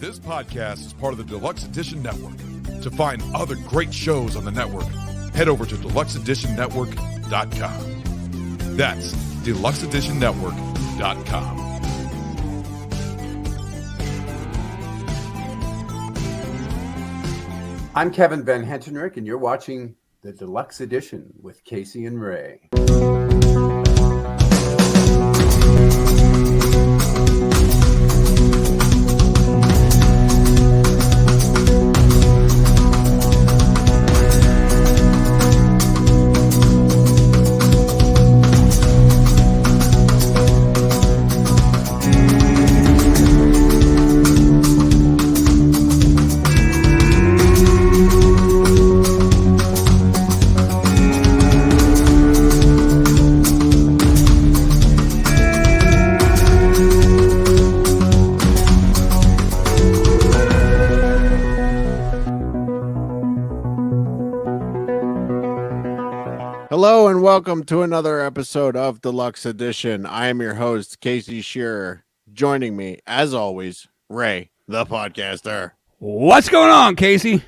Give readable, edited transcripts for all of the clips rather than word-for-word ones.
This podcast is part of the Deluxe Edition Network. To find other great shows on the network, head over to deluxeeditionnetwork.com. That's deluxeeditionnetwork.com. I'm Kevin Van Hentenryck, and you're watching the Deluxe Edition with Casey and Ray. Hello and welcome to another episode of Deluxe Edition. I am your host, Casey Shearer. Joining me, as always, Ray, the podcaster. What's going on, Casey?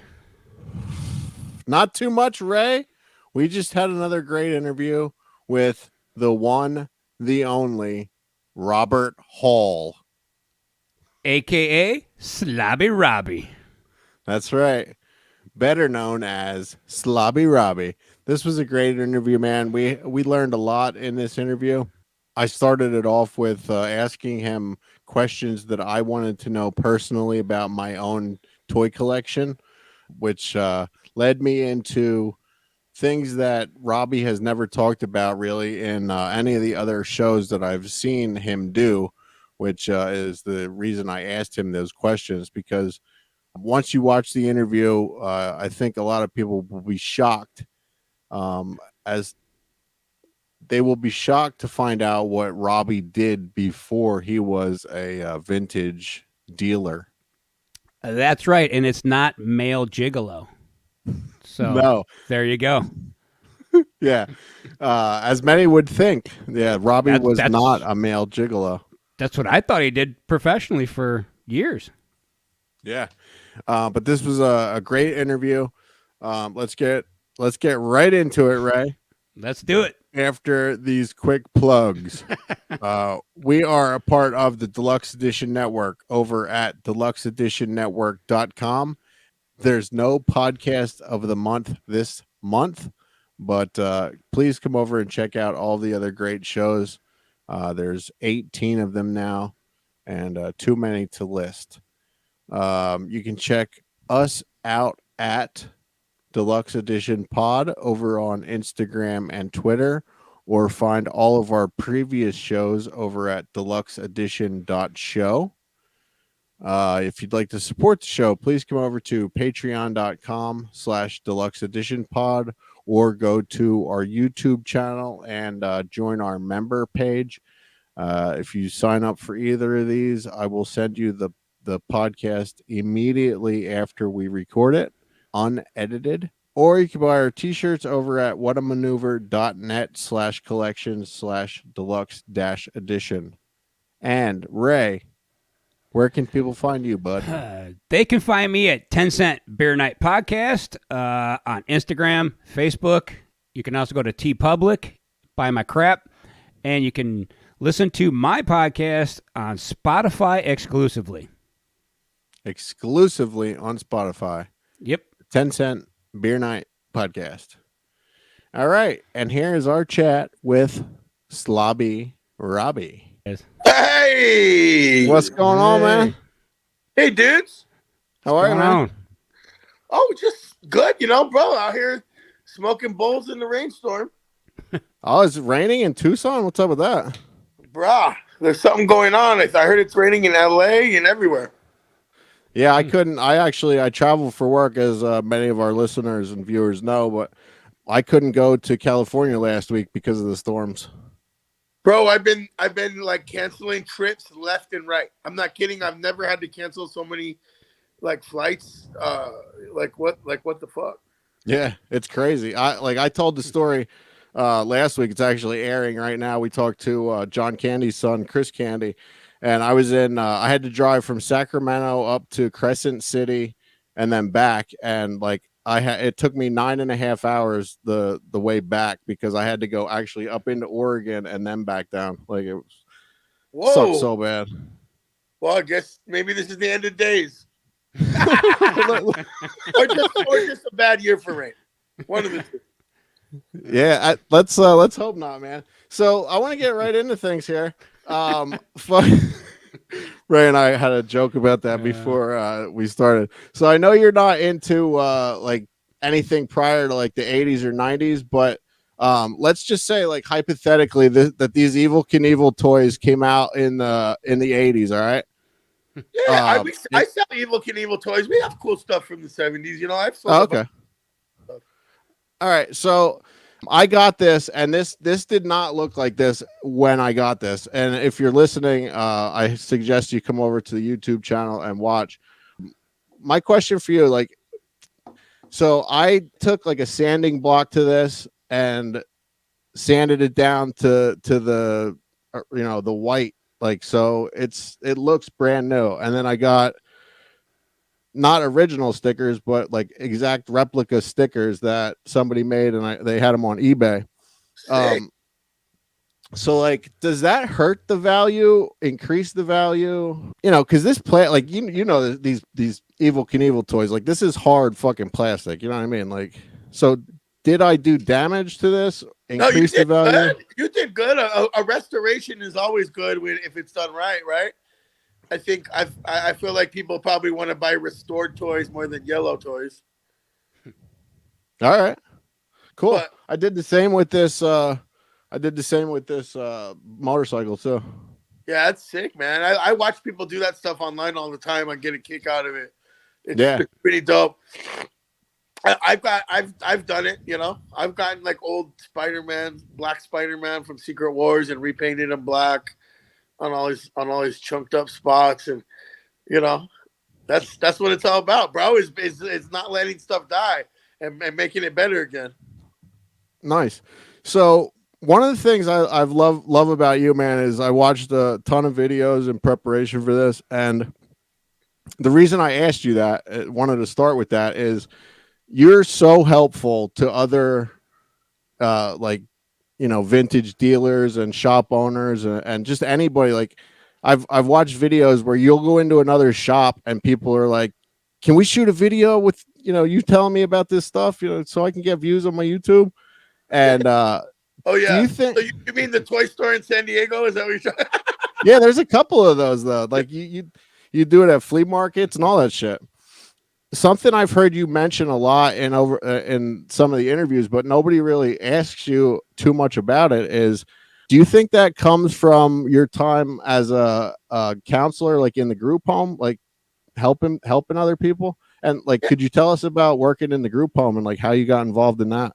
Not too much, Ray. We just had another great interview with the one, the only, Robert Hall. A.K.A. Slobby Robby. That's right. Better known as Slobby Robby. This was a great interview, man. We learned a lot in this interview. I started it off with asking him questions that I wanted to know personally about my own toy collection, which led me into things that Robbie has never talked about really in any of the other shows that I've seen him do, which is the reason I asked him those questions, because once you watch the interview, I think a lot of people will be shocked, as they will be shocked to find out what Robbie did before he was a vintage dealer. That's right, and it's not male gigolo. So No. There you go. Yeah, as many would think. Yeah, Robbie was not a male gigolo. That's what I thought he did professionally for years. Yeah, but this was a great interview. Let's get right into it, Ray. Let's do it. After these quick plugs, we are a part of the Deluxe Edition Network over at deluxeeditionnetwork.com. There's no podcast of the month this month, but please come over and check out all the other great shows. There's 18 of them now, and too many to list. You can check us out at Deluxe Edition Pod over on Instagram and Twitter, or find all of our previous shows over at deluxeedition.show. If you'd like to support the show, please come over to patreon.com/deluxeeditionpod, or go to our YouTube channel and join our member page. If you sign up for either of these, I will send you the podcast immediately after we record it, unedited. Or you can buy our t-shirts over at whatamaneuver.net/collection/deluxe-edition. And Ray, where can people find you, bud? They can find me at 10 Cent Beer Night Podcast on Instagram, Facebook. You can also go to TeePublic, buy my crap, and you can listen to my podcast on Spotify exclusively. Exclusively on Spotify. Yep. 10 Cent Beer Night Podcast. All right. And here is our chat with Slobby Robby. Hey! What's going on, man? Hey, dudes. How are you, man? Oh, just good, bro. Out here smoking bowls in the rainstorm. Oh, is it raining in Tucson? What's up with that? Brah, there's something going on. I heard it's raining in LA and everywhere. Yeah, I travel for work, as many of our listeners and viewers know, but I couldn't go to California last week because of the storms. Bro, I've been like canceling trips left and right. I'm not kidding. I've never had to cancel so many flights. Like what the fuck? Yeah, it's crazy. I told the story last week. It's actually airing right now. We talked to John Candy's son, Chris Candy, and I was in. I had to drive from Sacramento up to Crescent City, and then back, and like it took me 9.5 hours the way back because I had to go actually up into Oregon and then back down. Like it sucked Whoa. so bad. Well, I guess maybe this is the end of days, Let- or just a bad year for Ray. One of the two. Yeah, let's hope not, man. So I want to get right into things here. Ray and I had a joke about that before we started. So I know you're not into like anything prior to like the 80s or 90s, but let's just say like hypothetically that these Evil Knievel toys came out in the 80s. All right. Yeah, I sell Evil Knievel toys. We have cool stuff from the 70s. You know, I've sold. Okay. All right, so I got this, and this did not look like this when I got this. And if you're listening, I suggest you come over to the YouTube channel and watch. My question for you, like, so I took like a sanding block to this and sanded it down to the the white, like, so it looks brand new. And then I got not original stickers, but like exact replica stickers that somebody made, and they had them on eBay. So like, does that hurt the value, increase the value? Because this plant, like these Evil Knievel toys, like this is hard fucking plastic. You know what I mean? Like, so did I do damage to this? Increase the value? Good. You did good. A restoration is always good if it's done right, right? I think I feel like people probably want to buy restored toys more than yellow toys. All right, cool. But I did the same with this. Motorcycle too. Yeah, that's sick, man. I watch people do that stuff online all the time. I get a kick out of it. It's pretty dope. I've done it. I've gotten like old Spider-Man, Black Spider-Man from Secret Wars, and repainted him black on all his chunked up spots, and that's what it's all about, bro. Is not letting stuff die and making it better again. Nice. So one of the things I've love about you, man, is I watched a ton of videos in preparation for this, and the reason I asked you that, wanted to start with that, is you're so helpful to other vintage dealers and shop owners and just anybody. Like I've watched videos where you'll go into another shop and people are like, can we shoot a video with you telling me about this stuff, so I can get views on my YouTube? And oh yeah, do you think, so you mean the toy store in San Diego? Is that what you're trying? Yeah, there's a couple of those though. Like you do it at flea markets and all that shit. Something I've heard you mention a lot in some of the interviews, but nobody really asks you too much about it, is, do you think that comes from your time as a counselor, like in the group home, like helping other people? And like, could you tell us about working in the group home and like how you got involved in that?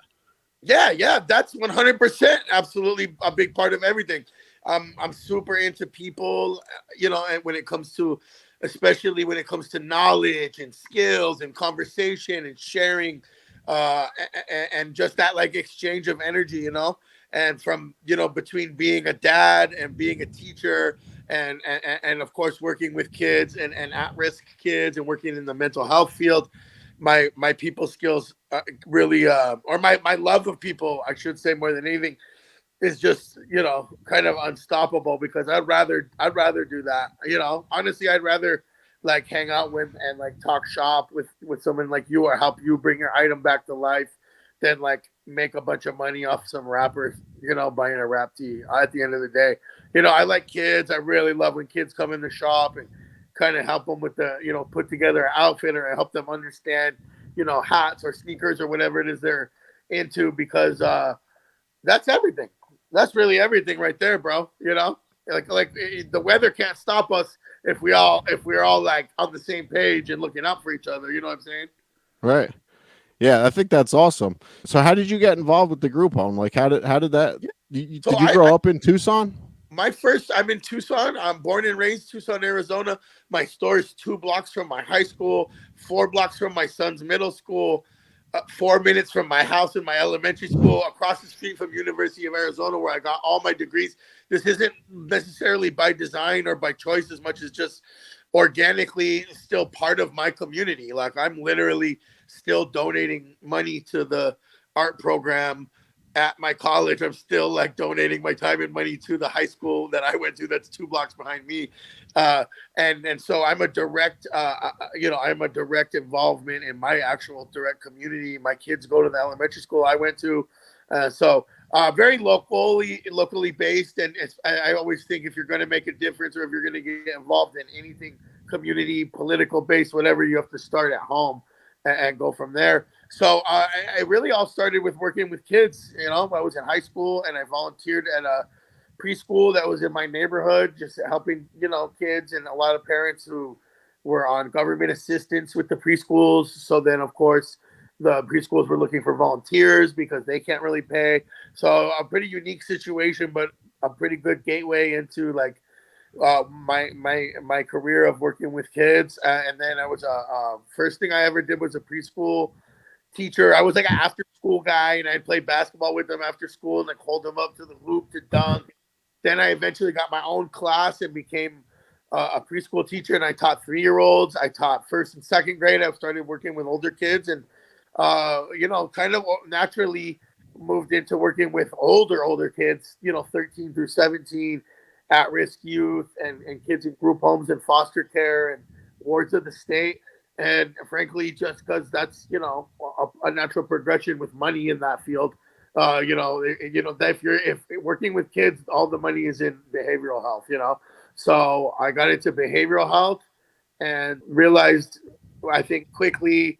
Yeah, that's 100% absolutely a big part of everything. I'm super into people, and especially when it comes to knowledge and skills and conversation and sharing, and just that like exchange of energy, and from, between being a dad and being a teacher and of course working with kids and at-risk kids and working in the mental health field, my people skills really, or my love of people, I should say, more than anything, is just, kind of unstoppable, because I'd rather do that. Honestly, I'd rather like hang out with and like talk shop with someone like you, or help you bring your item back to life, than like make a bunch of money off some rappers, buying a rap tee. At the end of the day, I like kids. I really love when kids come in the shop and kind of help them with the, put together an outfit, or help them understand, hats or sneakers or whatever it is they're into, because that's everything. That's really everything right there, bro. Like the weather can't stop us if we're all like on the same page and looking out for each other. You know what I'm saying? Right. Yeah, I think that's awesome. So how did you get involved with the group home? Like how did that? Did you grow up in Tucson? I'm in Tucson. I'm born and raised Tucson, Arizona. My store is 2 blocks from my high school, 4 blocks from my son's middle school, 4 minutes from my house and my elementary school, across the street from University of Arizona, where I got all my degrees. this isn't necessarily by design or by choice as much as just organically still part of my community. Like I'm literally still donating money to the art program at my college. I'm still like donating my time and money to the high school that I went to that's 2 blocks behind me. And so I'm a direct, I'm a direct involvement in my actual direct community. My kids go to the elementary school I went to. Very locally based. And I always think if you're going to make a difference or if you're going to get involved in anything community, political based, whatever, you have to start at home and go from there. So I really all started with working with kids. I was in high school and I volunteered at a preschool that was in my neighborhood, just helping, kids and a lot of parents who were on government assistance with the preschools. So then, of course, the preschools were looking for volunteers because they can't really pay. So a pretty unique situation, but a pretty good gateway into like my career of working with kids. And then I was first thing I ever did was a preschool teacher. I was like an after school guy, and I'd play basketball with them after school and like hold them up to the hoop to dunk. Then I eventually got my own class and became a preschool teacher, and I taught 3-year-olds. I taught first and second grade. I started working with older kids, and kind of naturally moved into working with older kids, 13 through 17, at-risk youth and kids in group homes and foster care and wards of the state. And frankly, just because that's, a natural progression with money in that field, if working with kids, all the money is in behavioral health, So I got into behavioral health and realized, I think quickly,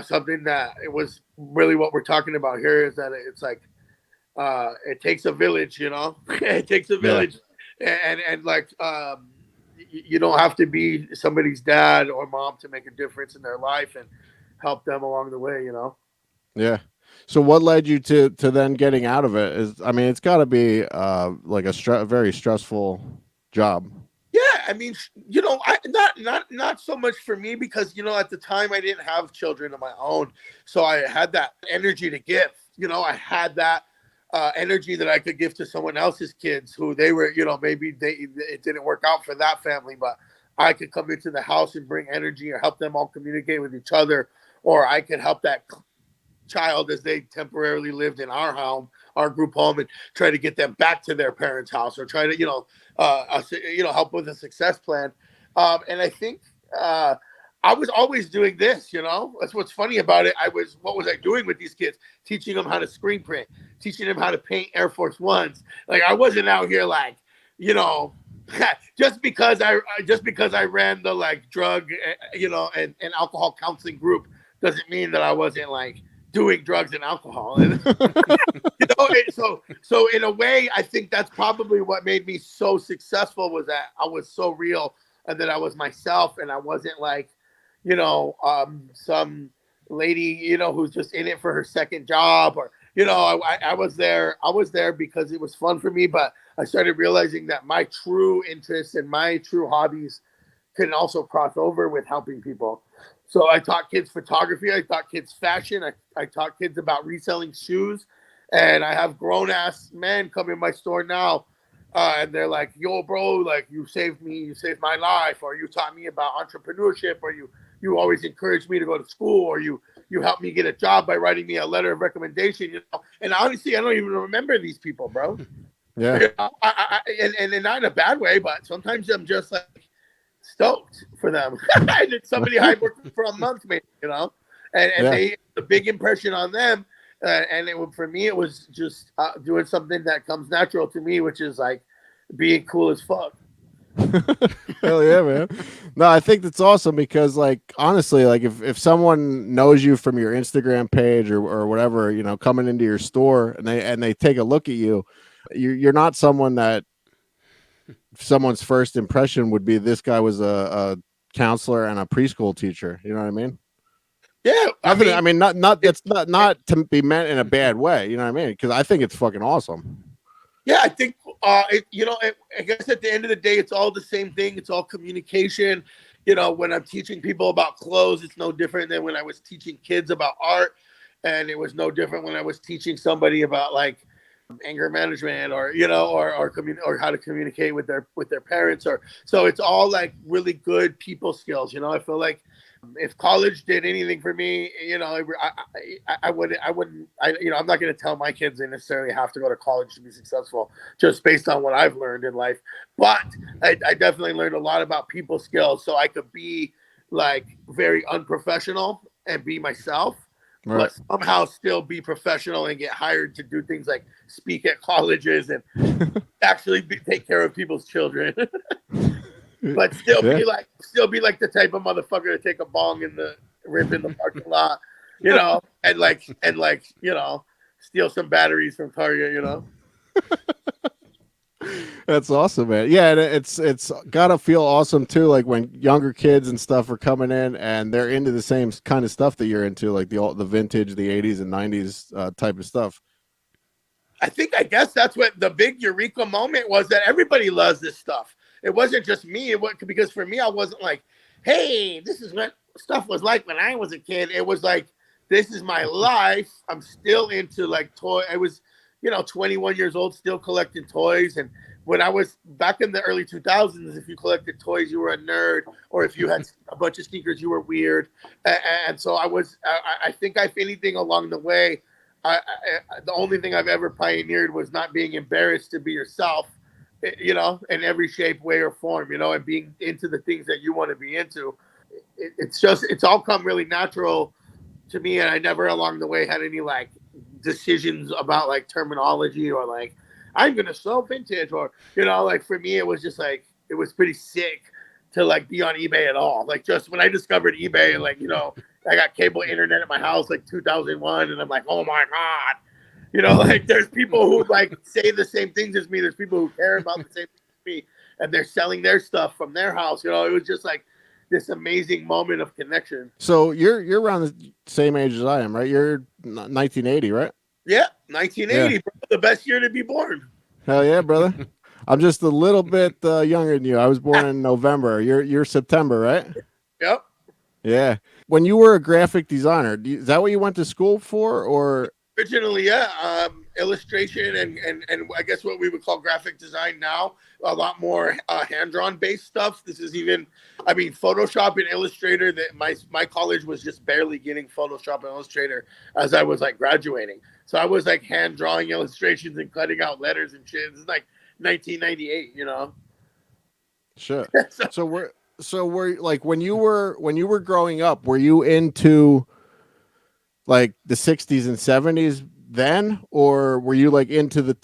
something that it was really what we're talking about here is that it's like, it takes a village, it takes a village. And you don't have to be somebody's dad or mom to make a difference in their life and help them along the way, Yeah. So what led you to then getting out of it? It's got to be like a very stressful job. Yeah, I mean, not so much for me because at the time I didn't have children of my own, so I had that energy to give. I had that energy that I could give to someone else's kids who they were, maybe it didn't work out for that family, but I could come into the house and bring energy or help them all communicate with each other, or I could help that child as they temporarily lived in our home, our group home, and try to get them back to their parents' house or try to, help with a success plan. And I think I was always doing this, That's what's funny about it. What was I doing with these kids? Teaching them how to screen print, teaching them how to paint Air Force Ones. Like I wasn't out here like, just because I ran the like drug, and alcohol counseling group doesn't mean that I wasn't like doing drugs and alcohol. And, so in a way, I think that's probably what made me so successful was that I was so real and that I was myself and I wasn't like, some lady, who's just in it for her second job or, I was there because it was fun for me, but I started realizing that my true interests and my true hobbies can also cross over with helping people. So I taught kids photography. I taught kids fashion. I taught kids about reselling shoes. And I have grown-ass men come in my store now. And they're like, yo, bro, like you saved me. You saved my life. Or you taught me about entrepreneurship. Or you always encouraged me to go to school. Or you helped me get a job by writing me a letter of recommendation. And honestly, I don't even remember these people, bro. Yeah. And not in a bad way, but sometimes I'm just like, stoked for them. And it's somebody I worked with for a month, maybe, and they had a big impression on them. And for me, it was just doing something that comes natural to me, which is like being cool as fuck. Hell yeah, man. No, I think that's awesome because like, honestly, like if someone knows you from your Instagram page or whatever, coming into your store and they take a look at you, you're not someone that someone's first impression would be this guy was a counselor and a preschool teacher. You know what I mean? Yeah. It's not to be meant in a bad way. You know what I mean? Because I think it's fucking awesome. Yeah, I think, I guess at the end of the day, it's all the same thing. It's all communication. When I'm teaching people about clothes, it's no different than when I was teaching kids about art. And it was no different when I was teaching somebody about like anger management, or or how to communicate with their parents, or so it's all like really good people skills. I feel like if college did anything for me, I wouldn't. I'm not going to tell my kids they necessarily have to go to college to be successful, just based on what I've learned in life. But I definitely learned a lot about people skills, so I could be like very unprofessional and be myself, Right. but somehow still be professional and get hired to do things like speak at colleges and actually take care of people's children. But still be like the type of motherfucker to take a bong in the parking lot, and steal some batteries from Target, That's awesome, man. Yeah, and it's gotta feel awesome too. Like when younger kids and stuff are coming in and they're into the same kind of stuff that you're into, like the vintage, the 80s and 90s type of stuff. I guess that's what the big eureka moment was, that everybody loves this stuff. It wasn't just me. Because for me, I wasn't like, hey, this is what stuff was like when I was a kid. It was like, this is my life. I'm still into like toy. I was, 21 years old, still collecting toys. And when I was back in the early 2000s, if you collected toys, you were a nerd, or if you had a bunch of sneakers, you were weird. And so I think if anything along the way, the only thing I've ever pioneered was not being embarrassed to be yourself, in every shape, way, or form, and being into the things that you want to be into. It's all come really natural to me. And I never along the way had any like decisions about like terminology, or like, I'm going to sell vintage, or, like for me, it was just like, it was pretty sick to like be on eBay at all. Like just when I discovered eBay, like, I got cable internet at my house, like 2001. And I'm like, oh my God, like there's people who like say the same things as me. There's people who care about the same things as me, and they're selling their stuff from their house. It was just like this amazing moment of connection. So you're around the same age as I am, right? You're 1980, right? Yeah, 1980, Yeah. bro, the best year to be born. Hell yeah, brother. I'm just a little bit younger than you. I was born in November. You're September, right? Yep. Yeah. When you were a graphic designer, is that what you went to school for, or? Originally, yeah, illustration and I guess what we would call graphic design now. A lot more hand-drawn based stuff. This is even, Photoshop and Illustrator. That my college was just barely getting Photoshop and Illustrator as I was like graduating. So I was like hand drawing illustrations and cutting out letters and shit. This is like 1998, Sure. So we're like when you were growing up, were you into like the 60s and 70s then, or were you like into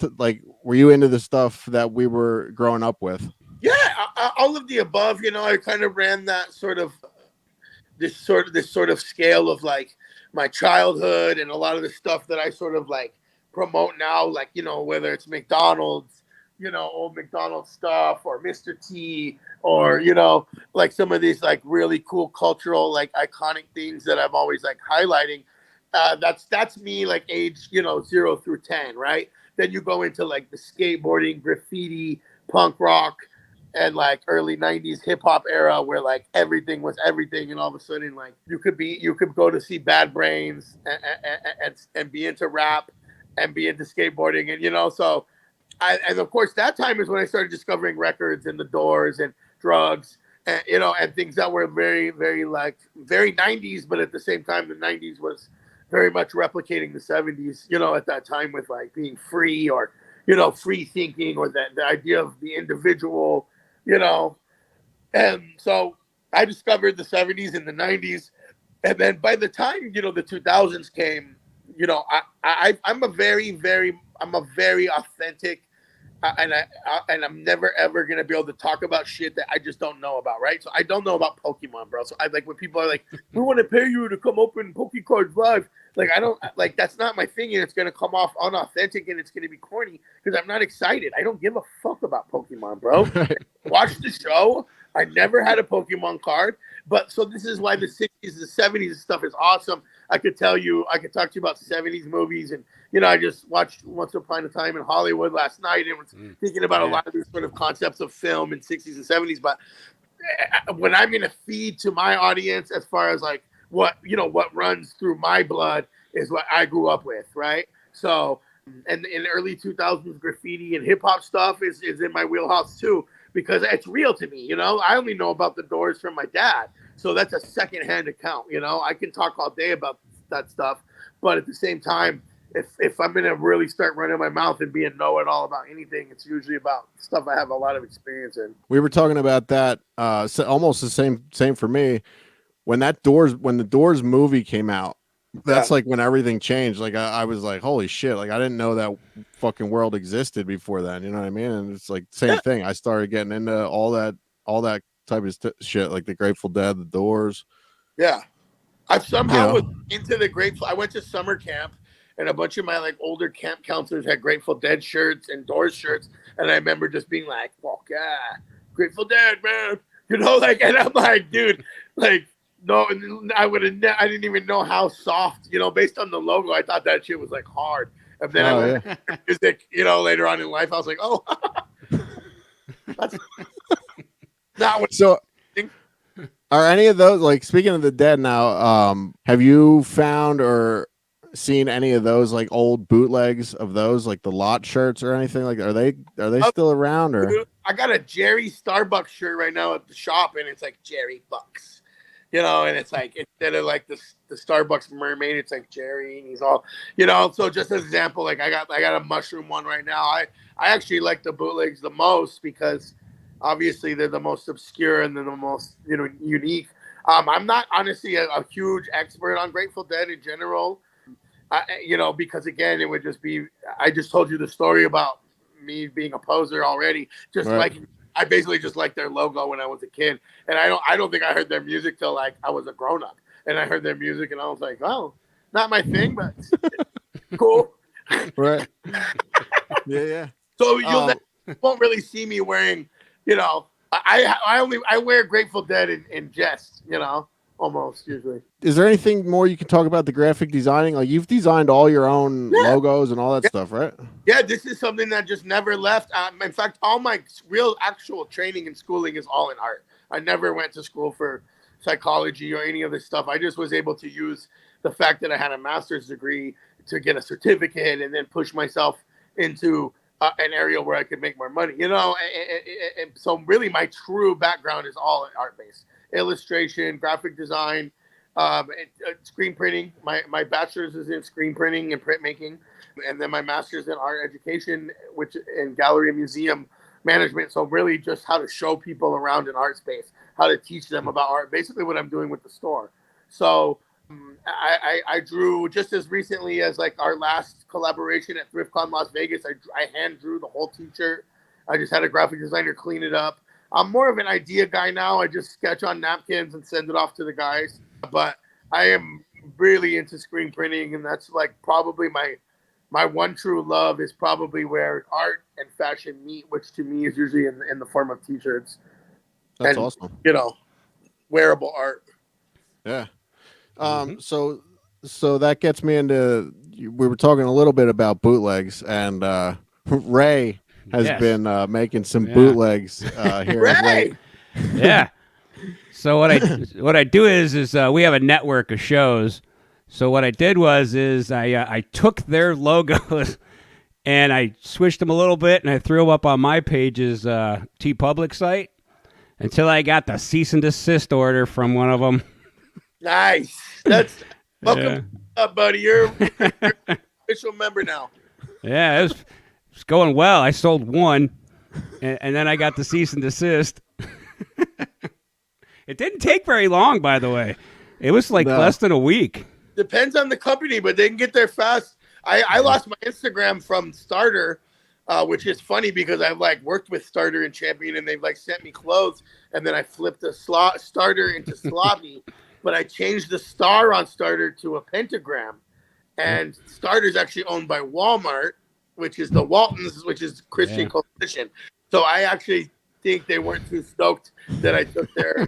were you into the stuff that we were growing up with? Yeah, all of the above. I kind of ran that this sort of scale of like my childhood, and a lot of the stuff that I sort of like promote now, like whether it's McDonald's, old McDonald's stuff, or Mr. T, or like some of these like really cool cultural like iconic things that I'm always like highlighting. That's me like age 0 through 10, right? Then you go into like the skateboarding, graffiti, punk rock, and like early 90s hip hop era, where like everything was everything, and all of a sudden like you could go to see Bad Brains and be into rap and be into skateboarding, and so and of course that time is when I started discovering records and the Doors and drugs, and and things that were very, very like very 90s, but at the same time the 90s was very much replicating the 70s, at that time, with like being free, or free thinking, or the idea of the individual, and so I discovered the 70s and the 90s, and then by the time the 2000s came, I'm a very authentic, and I'm never ever gonna be able to talk about shit that I just don't know about, right? So I don't know about Pokemon, bro. So I like when people are like, "We want to pay you to come open Pokecards live." Like I don't like, that's not my thing, and it's gonna come off unauthentic, and it's gonna be corny because I'm not excited. I don't give a fuck about Pokemon, bro. Watch the show. I never had a Pokemon card, but so this is why the 60s, the 70s stuff is awesome. I could talk to you about 70s movies, and I just watched Once Upon a Time in Hollywood last night, and was thinking about a lot of these sort of concepts of film in 60s and 70s. But when I'm going to feed to my audience, as far as like what runs through my blood is what I grew up with, right? So And in the early 2000s, graffiti and hip hop stuff is in my wheelhouse too, because it's real to me. I only know about the Doors from my dad. So that's a secondhand account. I can talk all day about that stuff. But at the same time, if I'm going to really start running my mouth and be a know-it-all about anything, it's usually about stuff I have a lot of experience in. We were talking about that almost the same for me. When the Doors movie came out, that's like when everything changed. Like I was like, holy shit, like I didn't know that fucking world existed before then. You know what I mean? And it's like same thing. I started getting into all that type of shit, like the Grateful Dead, the Doors. Yeah. I somehow was into the Grateful. I went to summer camp, and a bunch of my like older camp counselors had Grateful Dead shirts and Doors shirts, and I remember just being like, "Fuck yeah, Grateful Dead, man!" And I'm like, dude, like, no, I didn't even know how soft, based on the logo, I thought that shit was like hard, and then I learned music, later on in life, I was like, oh, that's not what. So. Are any of those, like, speaking of the Dead now, have you found or seen any of those like old bootlegs of those, like the lot shirts or anything like that? Are they still around? Or I got a Jerry Starbucks shirt right now at the shop, and it's like Jerry Bucks, and it's like instead of like the Starbucks mermaid, it's like Jerry, and he's all, So just as an example, like I got a mushroom one right now. I actually like the bootlegs the most because obviously they're the most obscure and they're the most unique. I'm not honestly a huge expert on Grateful Dead in general. Because again, it would just be, I just told you the story about me being a poser already. I basically just liked their logo when I was a kid. And I don't think I heard their music till like I was a grown up. And I heard their music and I was like, oh, not my thing, but cool. Right. Yeah. So you won't really see me wearing, I wear Grateful Dead in jest, almost usually. Is there anything more you can talk about the graphic designing? Like you've designed all your own logos and all that stuff, right? Yeah, this is something that just never left. In fact, all my real actual training and schooling is all in art. I never went to school for psychology or any of this stuff. I just was able to use the fact that I had a master's degree to get a certificate and then push myself into an area where I could make more money, and so really my true background is all art-based. Illustration, graphic design, screen printing. My bachelor's is in screen printing and printmaking, and then my master's in art education, which in gallery and museum management. So really just how to show people around an art space, how to teach them about art, basically what I'm doing with the store. So I drew just as recently as like our last collaboration at ThriftCon Las Vegas. I hand drew the whole t-shirt. I just had a graphic designer clean it up. I'm more of an idea guy now. I just sketch on napkins and send it off to the guys. But I am really into screen printing, and that's like probably my one true love is probably where art and fashion meet, which to me is usually in the form of t-shirts. That's awesome. Wearable art. Yeah. So that gets me into, we were talking a little bit about bootlegs, and Ray has been making some bootlegs here of late. Yeah. So what I do is we have a network of shows. So what I did was I took their logos and I switched them a little bit and I threw them up on my page's TeePublic site until I got the cease and desist order from one of them. Nice. That's welcome up, buddy. You're an official member now. Yeah, it's going well. I sold one, and then I got the cease and desist. It didn't take very long, by the way. It was like less than a week. Depends on the company, but they can get there fast. I lost my Instagram from Starter, which is funny because I've like worked with Starter and Champion, and they've like sent me clothes, and then I flipped a Starter into Slobby. But I changed the star on Starter to a pentagram. And Starter's actually owned by Walmart, which is the Waltons, which is Christian Coalition. So I actually think they weren't too stoked that I took their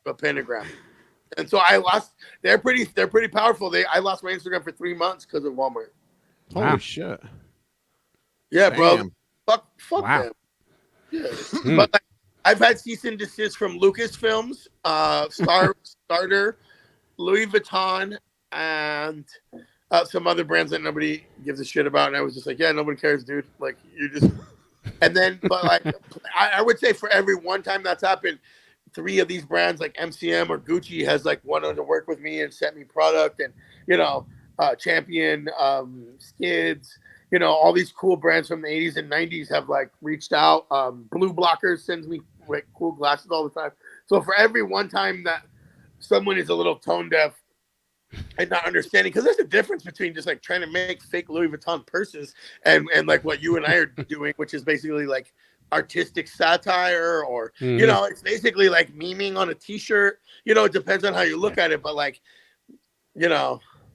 a pentagram. And so I lost. They're pretty powerful. I lost my Instagram for 3 months because of Walmart. Holy shit. Yeah, Damn. bro. Fuck them. Yeah. But like, I've had cease and desist from Lucasfilms, Starter, Louis Vuitton, and some other brands that nobody gives a shit about, and I was just like, yeah, nobody cares, dude. Like you just, and then, but like, I would say for every one time that's happened, 3 of these brands like MCM or Gucci has like wanted to work with me and sent me product, and Champion, Skids, all these cool brands from the 80s and 90s have like reached out. Blue Blockers sends me like cool glasses all the time. So for every one time that someone is a little tone deaf and not understanding, because there's a difference between just like trying to make fake Louis Vuitton purses and like what you and I are doing, which is basically like artistic satire, or it's basically like memeing on a t-shirt. It depends on how you look at it, but like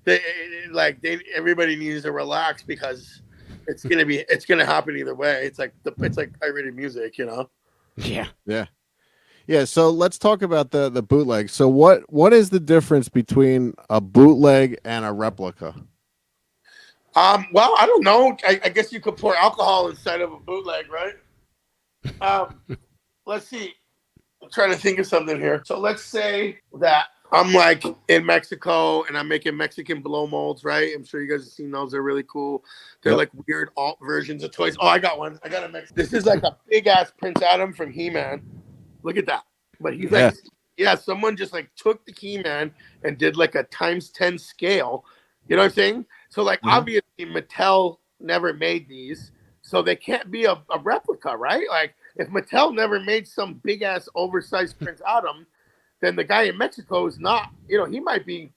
everybody needs to relax, because it's gonna happen either way. It's like pirated music. Yeah, so let's talk about the bootleg. So what is the difference between a bootleg and a replica? Well, I don't know. I guess you could pour alcohol inside of a bootleg, right? Let's see. I'm trying to think of something here. So let's say that I'm like in Mexico and I'm making Mexican blow molds, right? I'm sure you guys have seen those. They're really cool. They're like weird alt versions of toys. Oh, I got one. I got a Mexican. This is like a big ass Prince Adam from He-Man. Look at that. But he's like, someone just like took the He-Man and did like a ×10 scale. You know what I'm saying? So like obviously Mattel never made these, so they can't be a replica, right? Like if Mattel never made some big ass oversized Prince Adam, then the guy in Mexico is not, he might be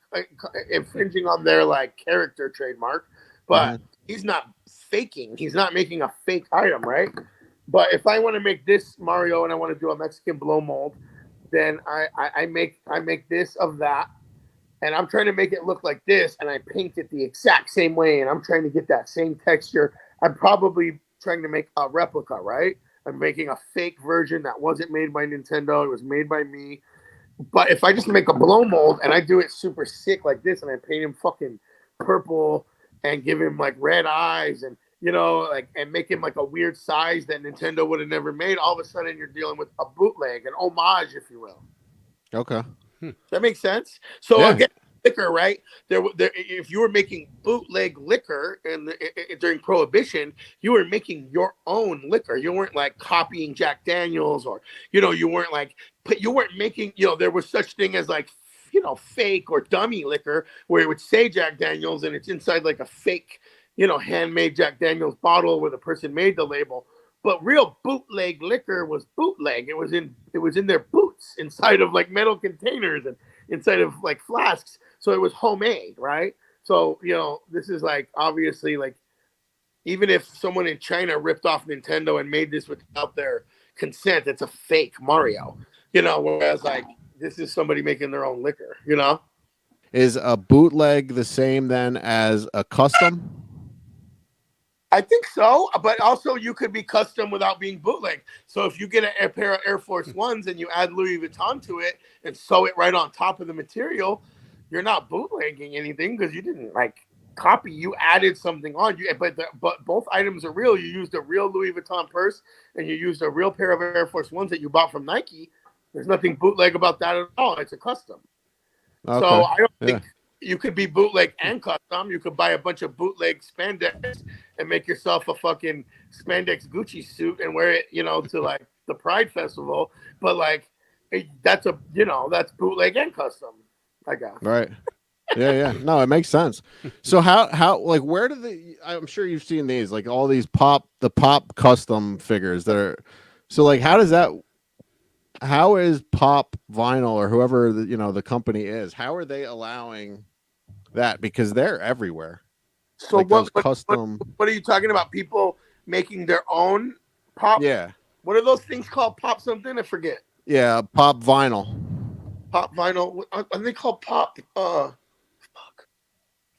infringing on their like character trademark, but he's not faking. He's not making a fake item, right? But if I want to make this Mario and I want to do a Mexican blow mold, then I make this of that, and I'm trying to make it look like this, and I paint it the exact same way, and I'm trying to get that same texture. I'm probably trying to make a replica, right? I'm making a fake version that wasn't made by Nintendo. It was made by me. But if I just make a blow mold and I do it super sick like this, and I paint him fucking purple and give him like red eyes and and make him like a weird size that Nintendo would have never made, all of a sudden you're dealing with a bootleg, an homage, if you will. Okay. That makes sense. So again, liquor, right? There, if you were making bootleg liquor during Prohibition, you were making your own liquor. You weren't like copying Jack Daniels, or you weren't making. There was such thing as like fake or dummy liquor, where it would say Jack Daniels and it's inside like a fake handmade Jack Daniels bottle where the person made the label. But real bootleg liquor was bootleg. It was in their boots, inside of like metal containers and inside of like flasks. So it was homemade, right? So this is like obviously like, even if someone in China ripped off Nintendo and made this without their consent, it's a fake Mario. Whereas like this is somebody making their own liquor. Is a bootleg the same then as a custom? I think so, but also you could be custom without being bootleg. So if you get a pair of Air Force Ones and you add Louis Vuitton to it and sew it right on top of the material, you're not bootlegging anything, because you didn't like copy. You added something on. But both items are real. You used a real Louis Vuitton purse and you used a real pair of Air Force Ones that you bought from Nike. There's nothing bootleg about that at all. It's a custom. Okay. So I don't think you could be bootleg and custom. You could buy a bunch of bootleg spandex and make yourself a fucking spandex Gucci suit and wear it, to like the Pride Festival. But like, that's bootleg and custom, I guess. Right. Yeah. No, it makes sense. So how like, where do I'm sure you've seen these, like all these pop custom figures that are, so like, how is Pop Vinyl or whoever the company is, how are they allowing that? Because they're everywhere. So like what are you talking about? People making their own pop? Yeah. What are those things called? Pop something? I forget. Yeah, Pop Vinyl. Pop Vinyl. Are they called Pop?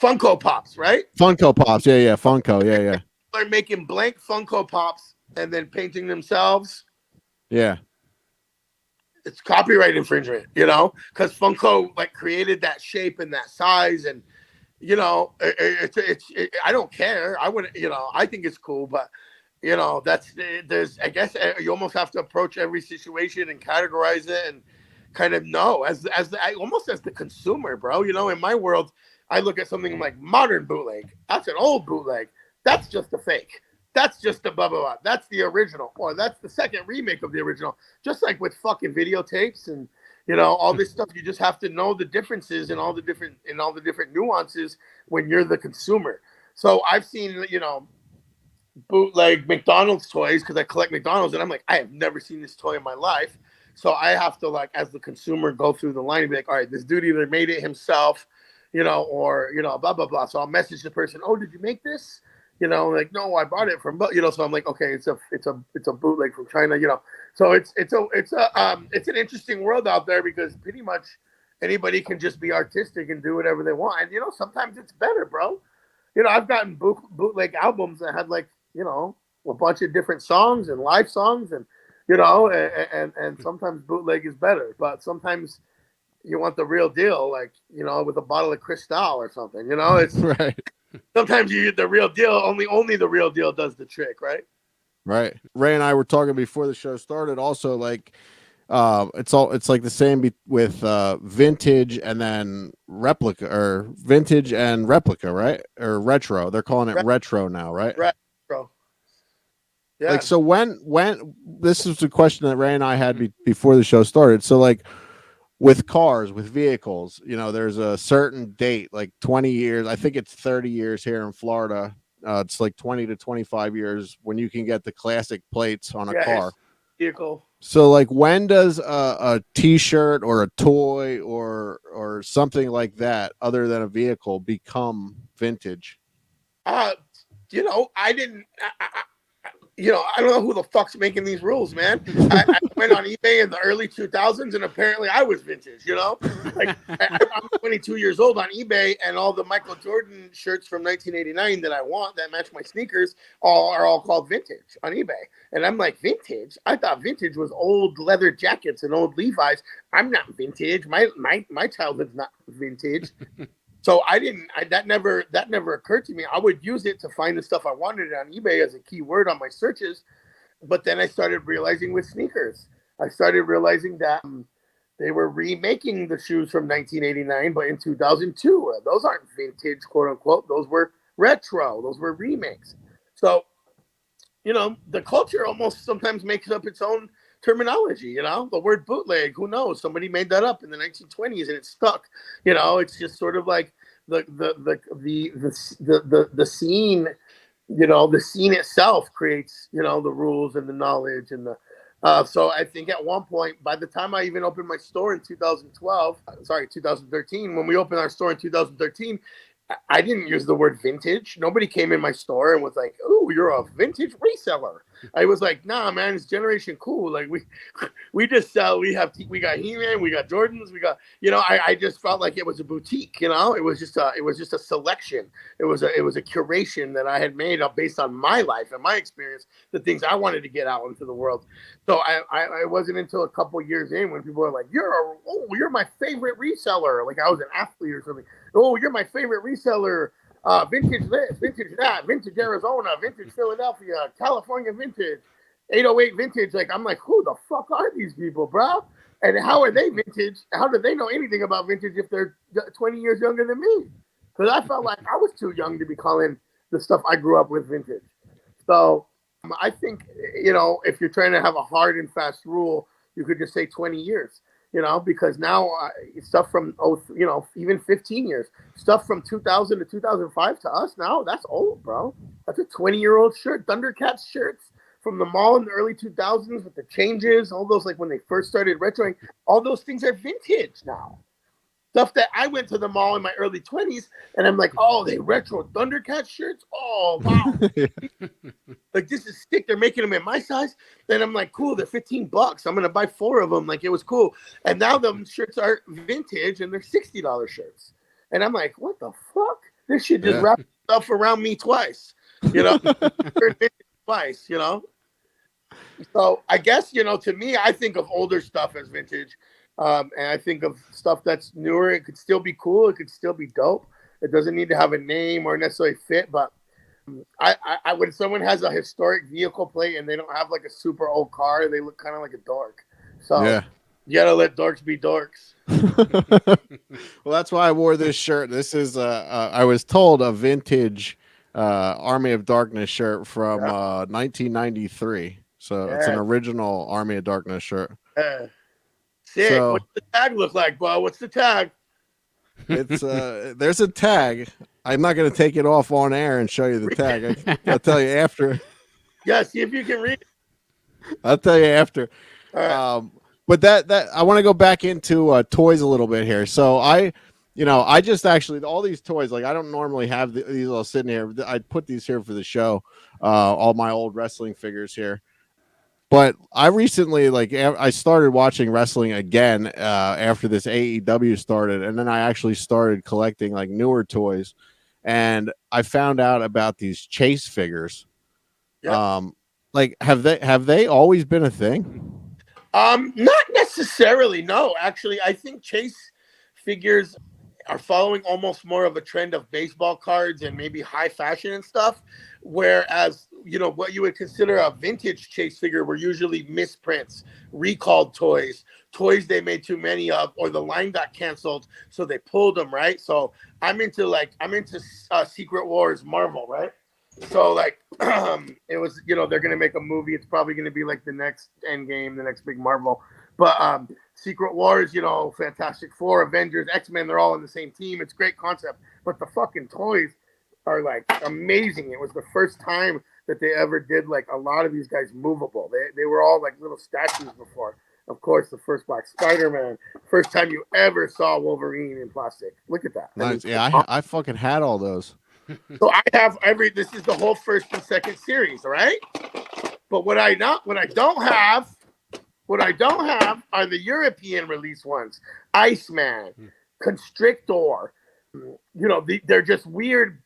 Funko Pops, right? Funko Pops. Yeah. Funko. Yeah. They're making blank Funko Pops and then painting themselves. Yeah. It's copyright infringement, because Funko like created that shape and that size, and I don't care. I wouldn't, I think it's cool, but there's, I guess you almost have to approach every situation and categorize it and kind of know almost as the consumer, bro. In my world, I look at something like modern bootleg. That's an old bootleg. That's just a fake. That's just a blah, blah, blah. That's the original. Or that's the second remake of the original. Just like with fucking videotapes and, all this stuff. You just have to know the differences and all the different nuances when you're the consumer. So I've seen, bootleg McDonald's toys because I collect McDonald's, and I'm like, I have never seen this toy in my life. So I have to, like, as the consumer, go through the line and be like, all right, this dude either made it himself, or blah blah blah. So I'll message the person, oh, did you make this? Like, no, I bought it from, so I'm like, okay, it's a bootleg from China, So it's an interesting world out there because pretty much anybody can just be artistic and do whatever they want, and sometimes it's better, bro. I've gotten bootleg albums that had, like, a bunch of different songs and live songs, and and sometimes bootleg is better, but sometimes you want the real deal, like, with a bottle of Cristal or something, it's Right. sometimes you get the real deal. Only the real deal does the trick, right? Right. Ray and I were talking before the show started. Also, like, it's like the same with vintage and then replica, or vintage and replica, right? Or retro. They're calling it retro now, right? Retro. Yeah. Like, so when this is the question that Ray and I had before the show started. So, like, with cars, with vehicles, there's a certain date, like 20 years. I think it's 30 years here in Florida. It's like 20 to 25 years when you can get the classic plates on a car. Vehicle. So, like, when does a T-shirt or a toy or something like that, other than a vehicle, become vintage? I didn't. I don't know who the fuck's making these rules, man. I went on eBay in the early 2000s, and apparently I was vintage. Like, I'm 22 years old on eBay, and all the Michael Jordan shirts from 1989 that I want that match my sneakers are all called vintage on eBay. And I'm like, vintage? I thought vintage was old leather jackets and old Levi's. I'm not vintage. My childhood's not vintage. So that never occurred to me. I would use it to find the stuff I wanted on eBay as a keyword on my searches. But then I started realizing with sneakers, that they were remaking the shoes from 1989, but in 2002. Those aren't vintage, quote unquote. Those were retro. Those were remakes. So, the culture almost sometimes makes up its own terminology. The word bootleg, who knows? Somebody made that up in the 1920s and it stuck. It's just sort of like the scene. The scene itself creates the rules and the knowledge and the. So I think at one point, by the time I even opened my store in 2013, when we opened our store in 2013. I didn't use the word vintage. Nobody came in my store and was like, "Oh, you're a vintage reseller." I was like, "Nah, man, it's generation cool. Like, we just sell. We got He-Man, we got Jordans, we got I just felt like it was a boutique. It was just a selection. It was a curation that I had made up based on my life and my experience, the things I wanted to get out into the world. So I wasn't until a couple years in when people were like, "You're my favorite reseller." Like I was an athlete or something. "Oh, you're my favorite reseller. Vintage this, vintage that, vintage Arizona, vintage Philadelphia, California vintage, 808 vintage." Like, I'm like, who the fuck are these people, bro? And how are they vintage? How do they know anything about vintage if they're 20 years younger than me? Because I felt like I was too young to be calling the stuff I grew up with vintage. So I think, if you're trying to have a hard and fast rule, you could just say 20 years. Because now stuff from, even 15 years, stuff from 2000 to 2005 to us now, that's old, bro. That's a 20-year-old shirt. Thundercats shirts from the mall in the early 2000s with the changes, all those, like when they first started retroing, all those things are vintage now. Stuff that I went to the mall in my early 20s and I'm like, oh, they retro Thundercat shirts? Oh, wow. Like, this is sick. They're making them in my size. Then I'm like, cool, they're $15. I'm going to buy 4 of them. Like, it was cool. And now the shirts are vintage and they're $60 shirts. And I'm like, what the fuck? This shit just wrapped stuff around me twice. Twice, So I guess, to me, I think of older stuff as vintage. And I think of stuff that's newer. It could still be cool. It could still be dope. It doesn't need to have a name or necessarily fit. But I when someone has a historic vehicle plate and they don't have like a super old car, they look kind of like a dork. So You gotta let dorks be dorks. Well, that's why I wore this shirt. This is I was told a vintage Army of Darkness shirt from 1993. So it's an Yeah. original Army of Darkness shirt. Sick. So What's the tag look like, bro? What's the tag? it's there's a tag. I'm not going to take it off on air and show you the tag. I'll tell you after. Yeah, see if you can read it. I'll tell you after. All right. But that I want to go back into toys a little bit here. So I just actually all these toys, like I don't normally have these all sitting here. I put these here for the show. All my old wrestling figures here. But I recently, I started watching wrestling again after this AEW started, and then I actually started collecting like newer toys, and I found out about these Chase figures. Yep. Like have they always been a thing? Not necessarily. No, actually, I think Chase figures are following almost more of a trend of baseball cards and maybe high fashion and stuff. Whereas, what you would consider a vintage Chase figure were usually misprints, recalled toys they made too many of, or the line got canceled, so they pulled them, right? So I'm into Secret Wars Marvel, right? So it was, they're gonna make a movie. It's probably gonna be like the next Endgame, the next big Marvel. But Secret Wars, Fantastic Four, Avengers, X-Men, they're all in the same team. It's a great concept. But the fucking toys are like amazing. It was the first time that they ever did like a lot of these guys movable. They were all like little statues before. Of course, the first Black Spider-Man. First time you ever saw Wolverine in plastic. Look at that. Nice. Yeah, I fucking had all those. So I have this is the whole first and second series, all right? But what I don't have are the European release ones. Iceman, Constrictor. They're just weird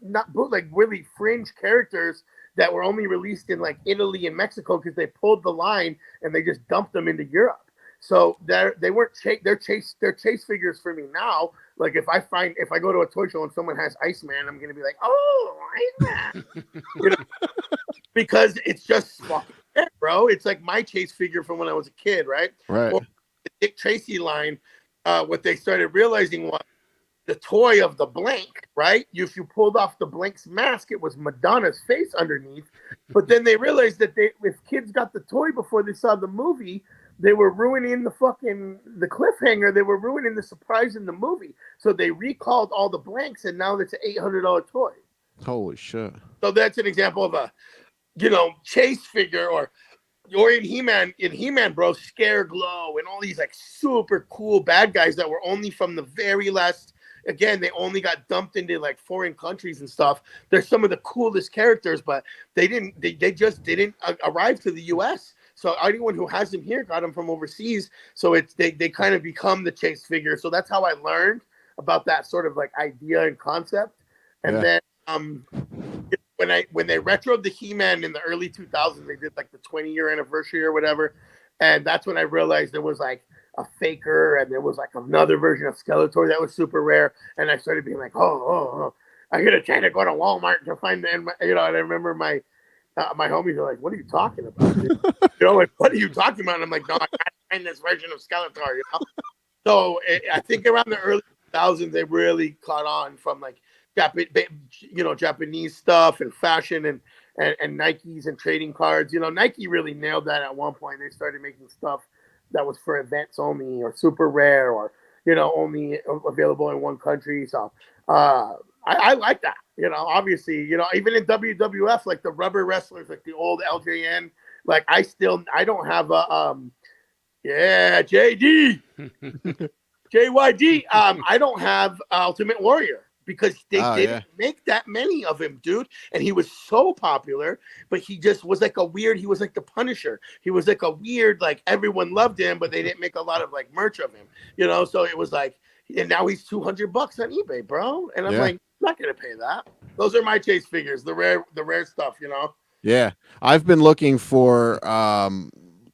not bootleg, really fringe characters that were only released in like Italy and Mexico because they pulled the line and they just dumped them into Europe. So they weren't they're chase figures for me now. Like if I go to a toy show and someone has Iceman, I'm gonna be like, oh, Iceman, because it's just fucking it, bro. It's like my Chase figure from when I was a kid, right? Right. Or the Dick Tracy line. What they started realizing was the toy of the blank, right? If you pulled off the blank's mask, it was Madonna's face underneath. But then they realized that if kids got the toy before they saw the movie, they were ruining the cliffhanger. They were ruining the surprise in the movie. So they recalled all the blanks, and now it's an $800 toy. Holy shit. So that's an example of a, Chase figure, or in He-Man, bro, Scare Glow, and all these like super cool bad guys that were only from the very last. Again, they only got dumped into like foreign countries and stuff. They're some of the coolest characters, but they just didn't arrive to the U.S. So anyone who has them here got them from overseas. So they kind of become the Chase figure. So that's how I learned about that sort of like idea and concept. And then when they retroed the He-Man in the early 2000s, they did like the 20-year anniversary or whatever. And that's when I realized there was like a faker and there was like another version of Skeletor that was super rare. And I started being like, oh. I gotta try to go to Walmart to find them. And I remember my homies are like, what are you talking about? Like, what are you talking about? And I'm like, no, I gotta find this version of Skeletor, So I think around the early 2000s, they really caught on from like, Japanese stuff and fashion and Nikes and trading cards. Nike really nailed that at one point. They started making stuff that was for events only or super rare or, only available in one country. So I like that. Obviously, even in WWF, like the rubber wrestlers, like the old LJN, like I don't have a JD JYD. I don't have Ultimate Warrior because they didn't make that many of him, dude. And he was so popular, but he just was like he was like the Punisher. He was like a weird, like everyone loved him, but they didn't make a lot of like merch of him, so it was like, and now he's $200 on eBay, bro. And I'm like, I'm not going to pay that. Those are my Chase figures, the rare stuff, Yeah. I've been looking for,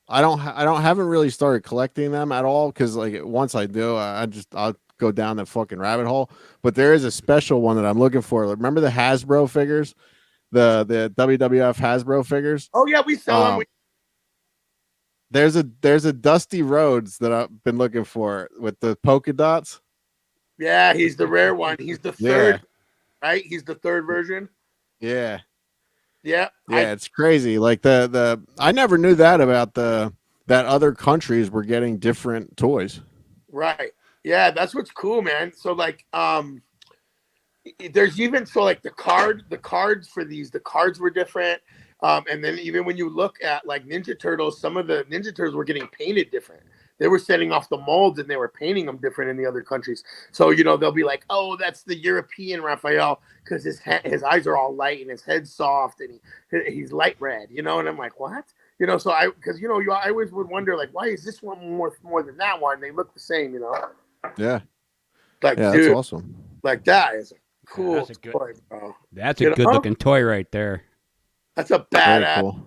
haven't really started collecting them at all. Cause like once I do, I'll go down that fucking rabbit hole, but there is a special one that I'm looking for. Remember the Hasbro figures, the WWF Hasbro figures? Oh yeah, we sell them. There's a Dusty Rhodes that I've been looking for with the polka dots. Yeah, he's the rare one. He's the Yeah. third, right? He's the third version. Yeah. Yeah. Yeah, it's crazy. Like the I never knew that about that other countries were getting different toys. Right. Yeah, that's what's cool, man. So like there's even like the cards for these, the cards were different. And then even when you look at like Ninja Turtles, some of the Ninja Turtles were getting painted different. They were setting off the molds and they were painting them different in the other countries. So, they'll be like, oh, that's the European Raphael because his eyes are all light and his head's soft and he's light red, and I'm like, what? So I always would wonder, like, why is this one more than that one? They look the same, Yeah. Like, yeah, dude, that's awesome. like that is a cool that's a good- toy, bro. That's a good looking toy right there. That's a Very badass. cool.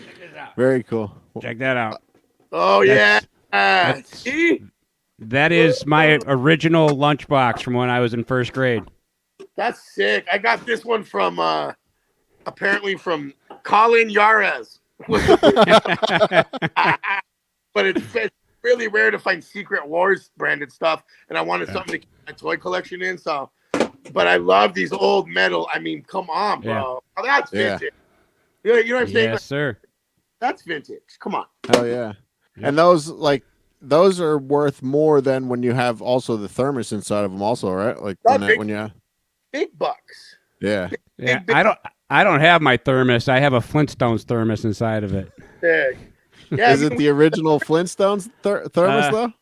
Check this out. Very cool. Check that out. Oh That's- yeah. See? That is my original lunchbox from when I was in first grade. That's sick. I got this one from apparently from Colin Yares. But it's really rare to find Secret Wars branded stuff, and I wanted something to keep my toy collection in. So, but I love these old metal. I mean, come on, bro. Yeah. Oh, that's vintage. You know what I'm saying? Yes, Like, sir. that's vintage. Come on. Oh yeah. And those are worth more than when you have also the thermos inside of them also, right? Like when you Big bucks. yeah. Yeah, big- I don't have my thermos. I have a Flintstones thermos inside of it. Yeah. Yeah, Is it the original Flintstones thermos though?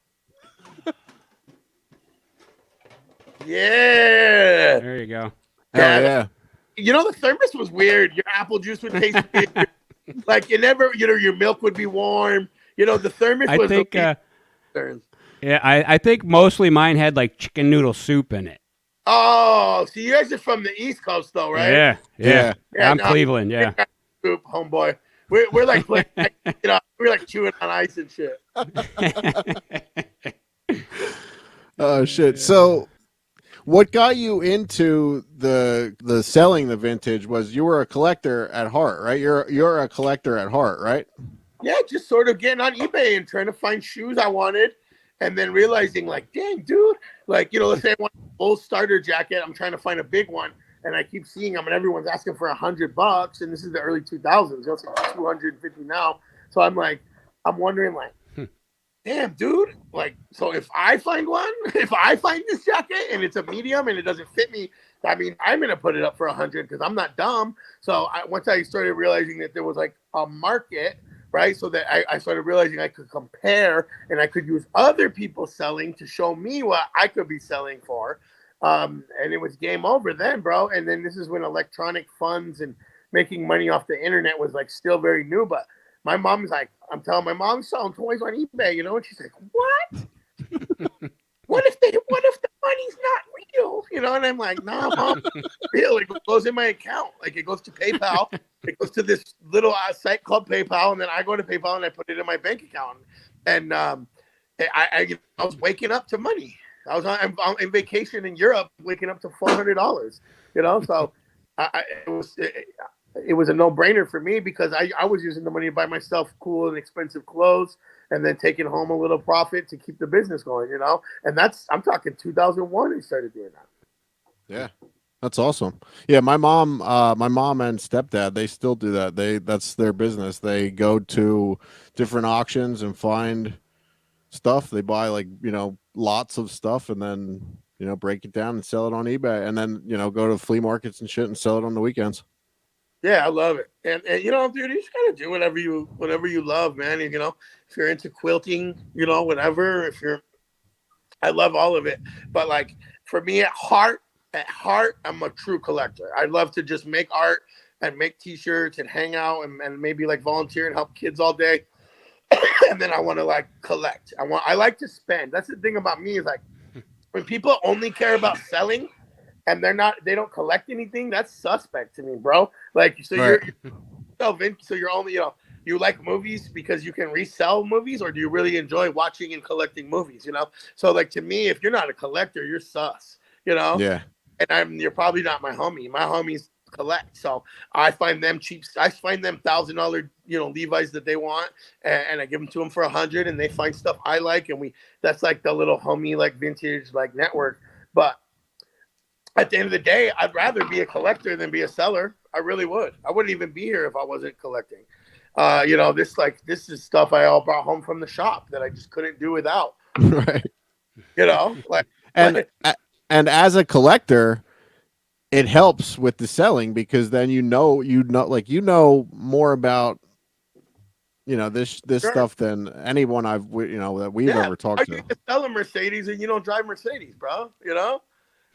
Yeah. There you go. Hell yeah. The thermos was weird. Your apple juice would taste weird. Like you never, your milk would be warm. The thermos I was think a concern. yeah, I think mostly mine had like chicken noodle soup in it. Oh, so you guys are from the East Coast though, right? Yeah. Yeah, I'm no, Cleveland, yeah. Soup, homeboy. We're like playing, we're like chewing on ice and shit. Oh shit. So what got you into the selling the vintage was you were a collector at heart, right? You're a collector at heart, right? Yeah, just sort of getting on eBay and trying to find shoes I wanted, and then realizing like, dang, dude, like let's say I want a full starter jacket, I'm trying to find a big one, and I keep seeing them, and everyone's asking for $100, and this is the early 2000s. It's like 250 now. So I'm wondering like, damn, dude, like, so if I find this jacket and it's a medium and it doesn't fit me, I mean, I'm gonna put it up for 100 because I'm not dumb. So once I started realizing that there was like a market, right? So that I started realizing I could compare and I could use other people selling to show me what I could be selling for. And it was game over then, bro. And then this is when electronic funds and making money off the internet was like still very new. But my mom's like, I'm telling my mom's selling toys on eBay, and she's like, what? What if the money's not real? And I'm like, nah, mom, it's real. It goes in my account. Like it goes to PayPal. It goes to this little site called PayPal, and then I go to PayPal and I put it in my bank account. And I was waking up to money. I was on vacation in Europe, waking up to $400. So it was a no-brainer for me because I was using the money to buy myself cool and expensive clothes, and then taking home a little profit to keep the business going. And I'm talking 2001. I started doing that. Yeah. That's awesome. Yeah, my mom and stepdad, they still do that. That's their business. They go to different auctions and find stuff. They buy like, lots of stuff and then, break it down and sell it on eBay, and then, go to flea markets and shit and sell it on the weekends. Yeah, I love it. And dude, you just gotta do whatever you love, man. And, if you're into quilting, whatever, I love all of it. But like for me at heart, I'm a true collector. I love to just make art and make t-shirts and hang out and maybe like volunteer and help kids all day. And then I want to like collect. I like to spend. That's the thing about me is like when people only care about selling and they don't collect anything, that's suspect to me, bro. Like, so right. you're only, you like movies because you can resell movies, or do you really enjoy watching and collecting movies, So like to me, if you're not a collector, you're sus, Yeah. And you're probably not my homie. My homies collect. So I find them cheap. I find them $1,000, Levi's that they want, and I give them to them for 100, and they find stuff I like, and that's like the little homie like vintage like network. But at the end of the day, I'd rather be a collector than be a seller. I really would. I wouldn't even be here if I wasn't collecting. This is stuff I all brought home from the shop that I just couldn't do without. Right. And as a collector, it helps with the selling because then you know more about this Sure. stuff than anyone that we've ever talked to. You can sell a Mercedes and you don't drive Mercedes, bro. Right.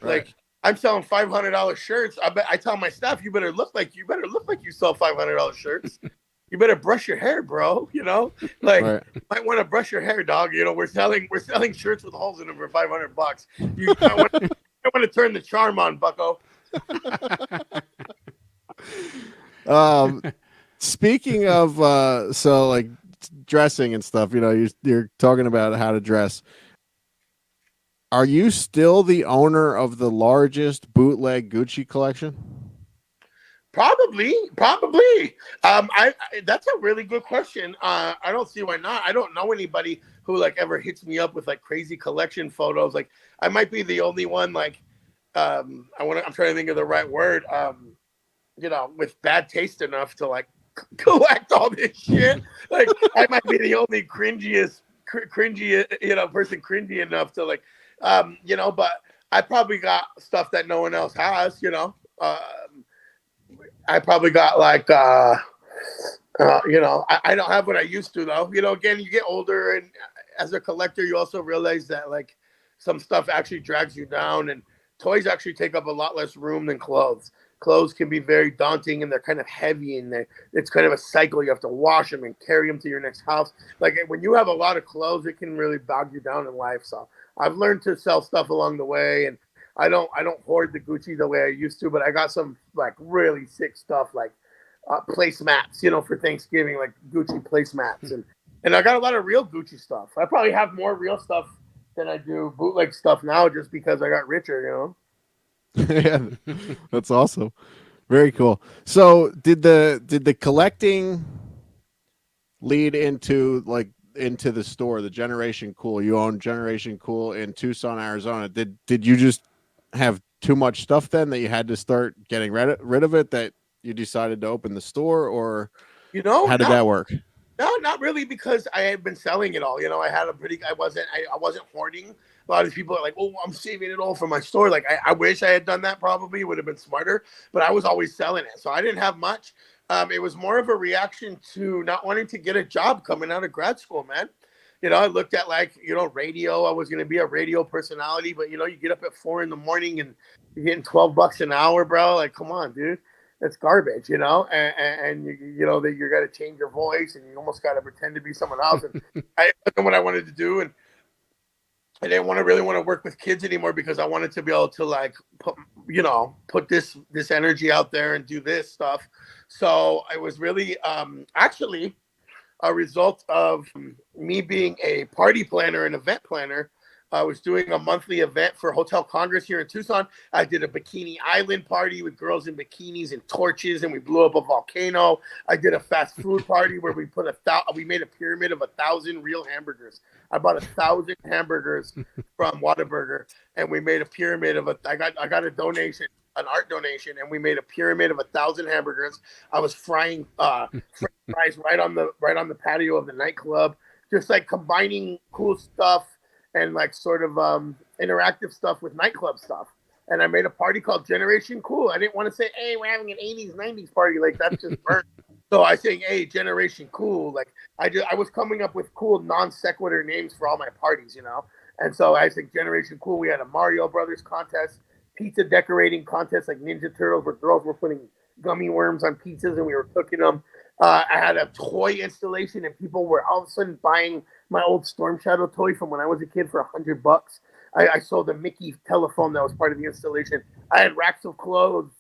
Like I'm selling $500 shirts. I tell my staff, you better look like you sell $500 shirts. You better brush your hair, bro. Right. You might want to brush your hair, dog. We're selling shirts with holes in them for $500. You might want to turn the charm on, bucko. Speaking of dressing and stuff, you're talking about how to dress. Are you still the owner of the largest bootleg Gucci collection? Probably. That's a really good question. I don't see why not. I don't know anybody who ever hits me up with crazy collection photos. I might be the only one. I'm trying to think of the right word. With bad taste enough to collect all this shit. I might be the only cringy, person cringy enough to but I probably got stuff that no one else has. I probably got I don't have what I used to though. Again, you get older, and as a collector, you also realize that some stuff actually drags you down, and toys actually take up a lot less room than clothes. Clothes can be very daunting, and they're kind of heavy, and it's kind of a cycle. You have to wash them and carry them to your next house. When you have a lot of clothes, it can really bog you down in life. So I've learned to sell stuff along the way, and I don't hoard the Gucci the way I used to, but I got some really sick stuff placemats, for Thanksgiving, Gucci placemats, and I got a lot of real Gucci stuff. I probably have more real stuff than I do bootleg stuff now, just because I got richer, Yeah, that's awesome. Very cool. So did the collecting lead into the store, the Generation Cool? You own Generation Cool in Tucson, Arizona. Did you just have too much stuff then that you had to start getting rid of it, that you decided to open the store, or how did that work? No, not really, because I had been selling it all. I had I wasn't hoarding. A lot of people are like, oh, I'm saving it all for my store. I wish I had done that. Probably it would have been smarter, but I was always selling it, so I didn't have much. It was more of a reaction to not wanting to get a job coming out of grad school, man. I looked at radio. I was going to be a radio personality, but you get up at 4 a.m. and you're getting $12 an hour, bro. Come on, dude, that's garbage, and that you got to change your voice, and you almost got to pretend to be someone else. And I didn't know what I wanted to do, and I didn't really want to work with kids anymore, because I wanted to be able to put this energy out there and do this stuff. So I was really actually a result of me being a party planner and event planner. I was doing a monthly event for Hotel Congress here in Tucson. I did a Bikini Island party with girls in bikinis and torches, and we blew up a volcano. I did a fast food party where we made a pyramid of 1,000 real hamburgers. I bought 1,000 hamburgers from Whataburger, and we made a pyramid of I got a donation, an art donation, and we made a pyramid of 1,000 hamburgers. I was frying fries right on the patio of the nightclub, just combining cool stuff and sort of interactive stuff with nightclub stuff. And I made a party called Generation Cool. I didn't want to say, hey, we're having an 80s, 90s party. That's just burnt. So I say, hey, Generation Cool. I was coming up with cool non sequitur names for all my parties, And so I said Generation Cool. We had a Mario Brothers contest, pizza decorating contest like Ninja Turtles, where girls were putting gummy worms on pizzas and we were cooking them. I had a toy installation, and people were all of a sudden buying my old Storm Shadow toy from when I was a kid for $100. I sold a Mickey telephone that was part of the installation. I had racks of clothes,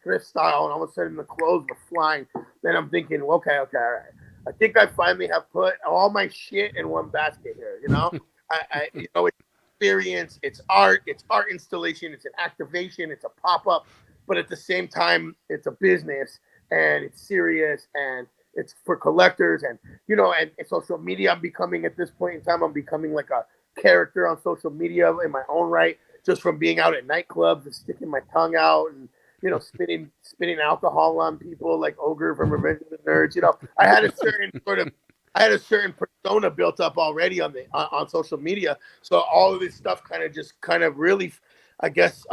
thrift style, and all of a sudden the clothes were flying. Then I'm thinking, okay, all right. I think I finally have put all my shit in one basket here. It's experience, it's art installation, it's an activation, it's a pop-up. but at the same time, it's a business and it's serious and it's for collectors. And, you know, and social media, at this point in time, I'm becoming like a character on social media in my own right, just from being out at nightclubs and sticking my tongue out and, you know, spitting alcohol on people like Ogre from Revenge of the Nerds. You know, I had a certain persona built up already on social media. So all of this stuff kind of really, I guess,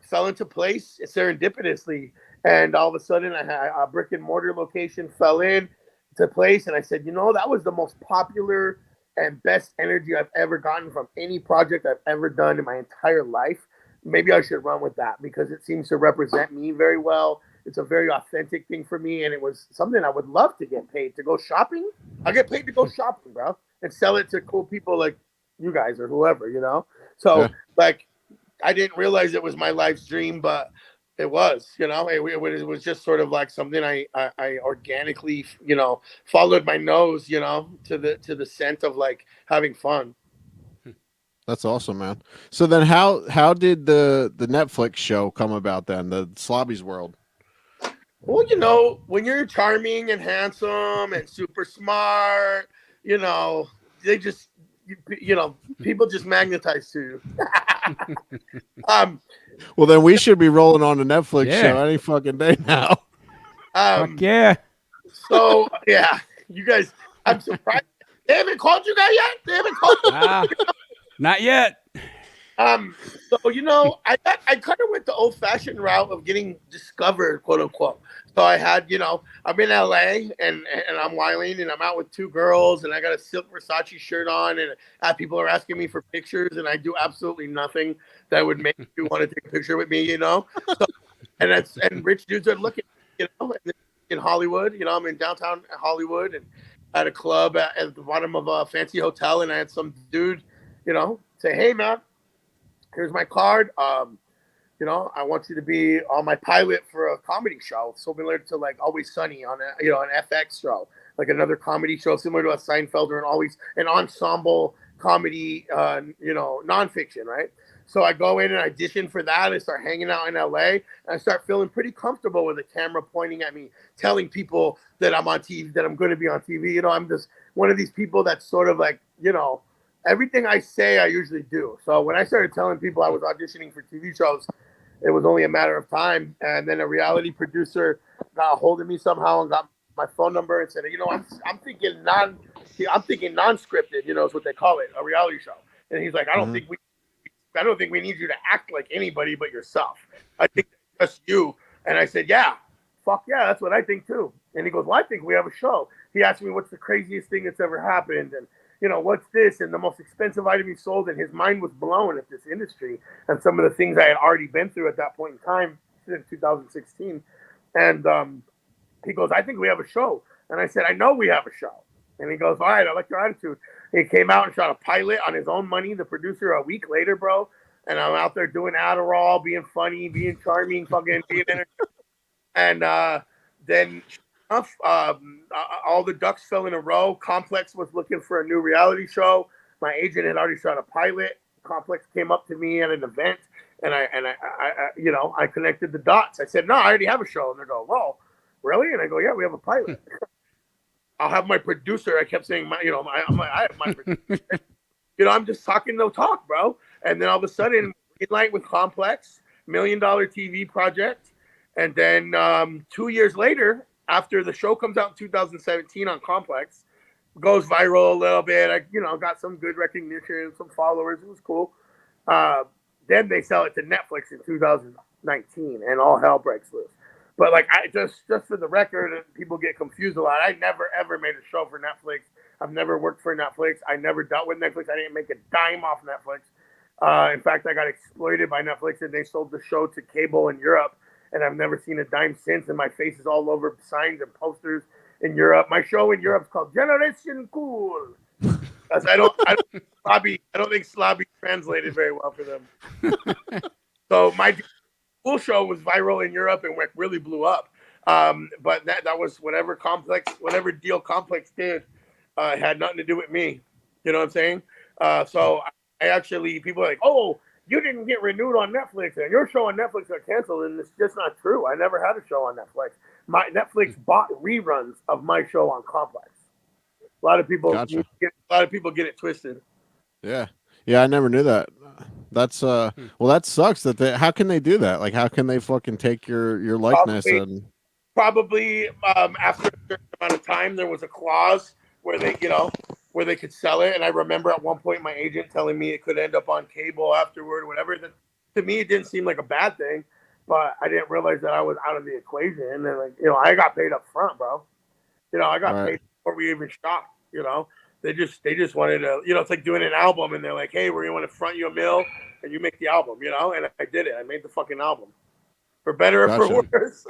fell into place serendipitously. And all of a sudden I had a brick and mortar location fell into place. And I said, you know, that was the most popular and best energy I've ever gotten from any project I've ever done in my entire life. Maybe I should run with that because it seems to represent me very well. It's a very authentic thing for me. And it was something I would love to get paid to go shopping. I get paid to go shopping, bro, and sell it to cool people like you guys or whoever, you know? So like, I didn't realize it was my life's dream, but it was, you know, it was just sort of like something I organically, you know, followed my nose, you know, to the scent of like having fun. That's awesome, man. So then how did the Netflix show come about then, the Slobby's World? Well, you know, when you're charming and handsome and super smart, you know, they just, you know, people just magnetize to you. Well, then we should be rolling on the Netflix show any fucking day now. Fuck yeah. So, yeah, you guys, I'm surprised. They haven't called you guys yet? They haven't called you? Not yet. So, you know, I kind of went the old-fashioned route of getting discovered, quote unquote. So I had, you know, I'm in LA and I'm wilding and I'm out with two girls and I got a silk Versace shirt on and people are asking me for pictures and I do absolutely nothing that would make you want to take a picture with me, you know. So, and rich dudes are looking, you know, in Hollywood. You know, I'm in downtown Hollywood and at a club at the bottom of a fancy hotel, and I had some dude, you know, say, "Hey, man, here's my card. You know, I want you to be on my pilot for a comedy show, similar to like Always Sunny on a, you know, an FX show, like another comedy show similar to a Seinfeld or an ensemble comedy, you know, nonfiction, right?" So I go in and audition for that. I start hanging out in LA and I start feeling pretty comfortable with the camera pointing at me, telling people that I'm on TV, that I'm going to be on TV. You know, I'm just one of these people that's sort of like, you know, everything I say, I usually do. So when I started telling people I was auditioning for TV shows, it was only a matter of time. And then a reality producer got a hold of me somehow and got my phone number and said, you know, I'm thinking non-scripted, you know, is what they call it, a reality show. And he's like, I don't think we need you to act like anybody but yourself. I think that's just you. And I said, yeah, fuck yeah, that's what I think too. And he goes, well, I think we have a show. He asked me, what's the craziest thing that's ever happened? And, you know, what's this? And the most expensive item he sold. And his mind was blown at this industry and some of the things I had already been through at that point in time in 2016. And he goes, I think we have a show. And I said, I know we have a show. And he goes, all right, I like your attitude. He came out and shot a pilot on his own money, the producer, a week later, bro. And I'm out there doing Adderall, being funny, being charming, fucking being entertaining. And then all the ducks fell in a row. Complex was looking for a new reality show. My agent had already shot a pilot. Complex came up to me at an event, and I you know, I connected the dots. I said, no, I already have a show. And they go, well, really? And I go, yeah, we have a pilot. I'll have my producer. I kept saying, I have my producer. You know, I'm just talking no talk, bro. And then all of a sudden, green light with Complex, $1 million TV project. And then 2 years later, after the show comes out in 2017 on Complex, goes viral a little bit. I, you know, got some good recognition, some followers. It was cool. Then they sell it to Netflix in 2019, and all hell breaks loose. But like, I just for the record, people get confused a lot. I never ever made a show for Netflix. I've never worked for Netflix. I never dealt with Netflix. I didn't make a dime off Netflix. In fact, I got exploited by Netflix, and they sold the show to cable in Europe. And I've never seen a dime since. And my face is all over signs and posters in Europe. My show in Europe is called Generation Cool. I don't think Slobby translated very well for them. So my Cool show was viral in Europe and really blew up. But that was whatever deal Complex did had nothing to do with me. You know what I'm saying? So I actually, people are like, oh, you didn't get renewed on Netflix and your show on Netflix got canceled, and it's just not true. I never had a show on Netflix. My Netflix bought reruns of my show on Complex. A lot of people Gotcha. get it twisted. Yeah. Yeah, I never knew that. That's well, that sucks. That how can they do that? Like, how can they fucking take your likeness Probably after a certain amount of time, there was a clause where they could sell it. And I remember at one point my agent telling me it could end up on cable afterward or whatever. That, to me, it didn't seem like a bad thing, but I didn't realize that I was out of the equation. And I got paid up front, bro. I got paid before we even shot. They just wanted to, it's like doing an album, and they're like, hey, we're going to front you $1 million and you make the album, and I did it. I made the fucking album, for better or for worse.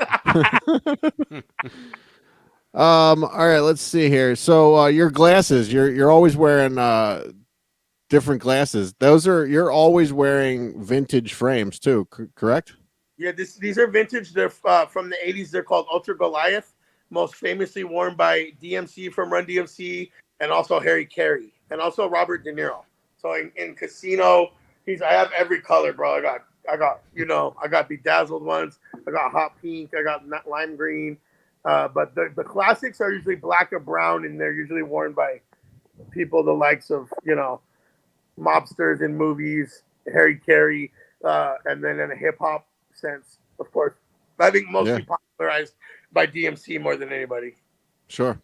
All right, let's see here. So your glasses, you're always wearing different glasses. You're always wearing vintage frames too, correct? Yeah, these are vintage. They're from the 80s. They're called Ultra Goliath, most famously worn by DMC from Run DMC, and also Harry Carey, and also Robert De Niro. So in Casino, I have every color, bro. I got bedazzled ones. I got hot pink. I got lime green. But the classics are usually black or brown, and they're usually worn by people the likes of, mobsters in movies, Harry Carey, and then in a hip hop sense, of course. I think mostly popularized by DMC more than anybody. Sure.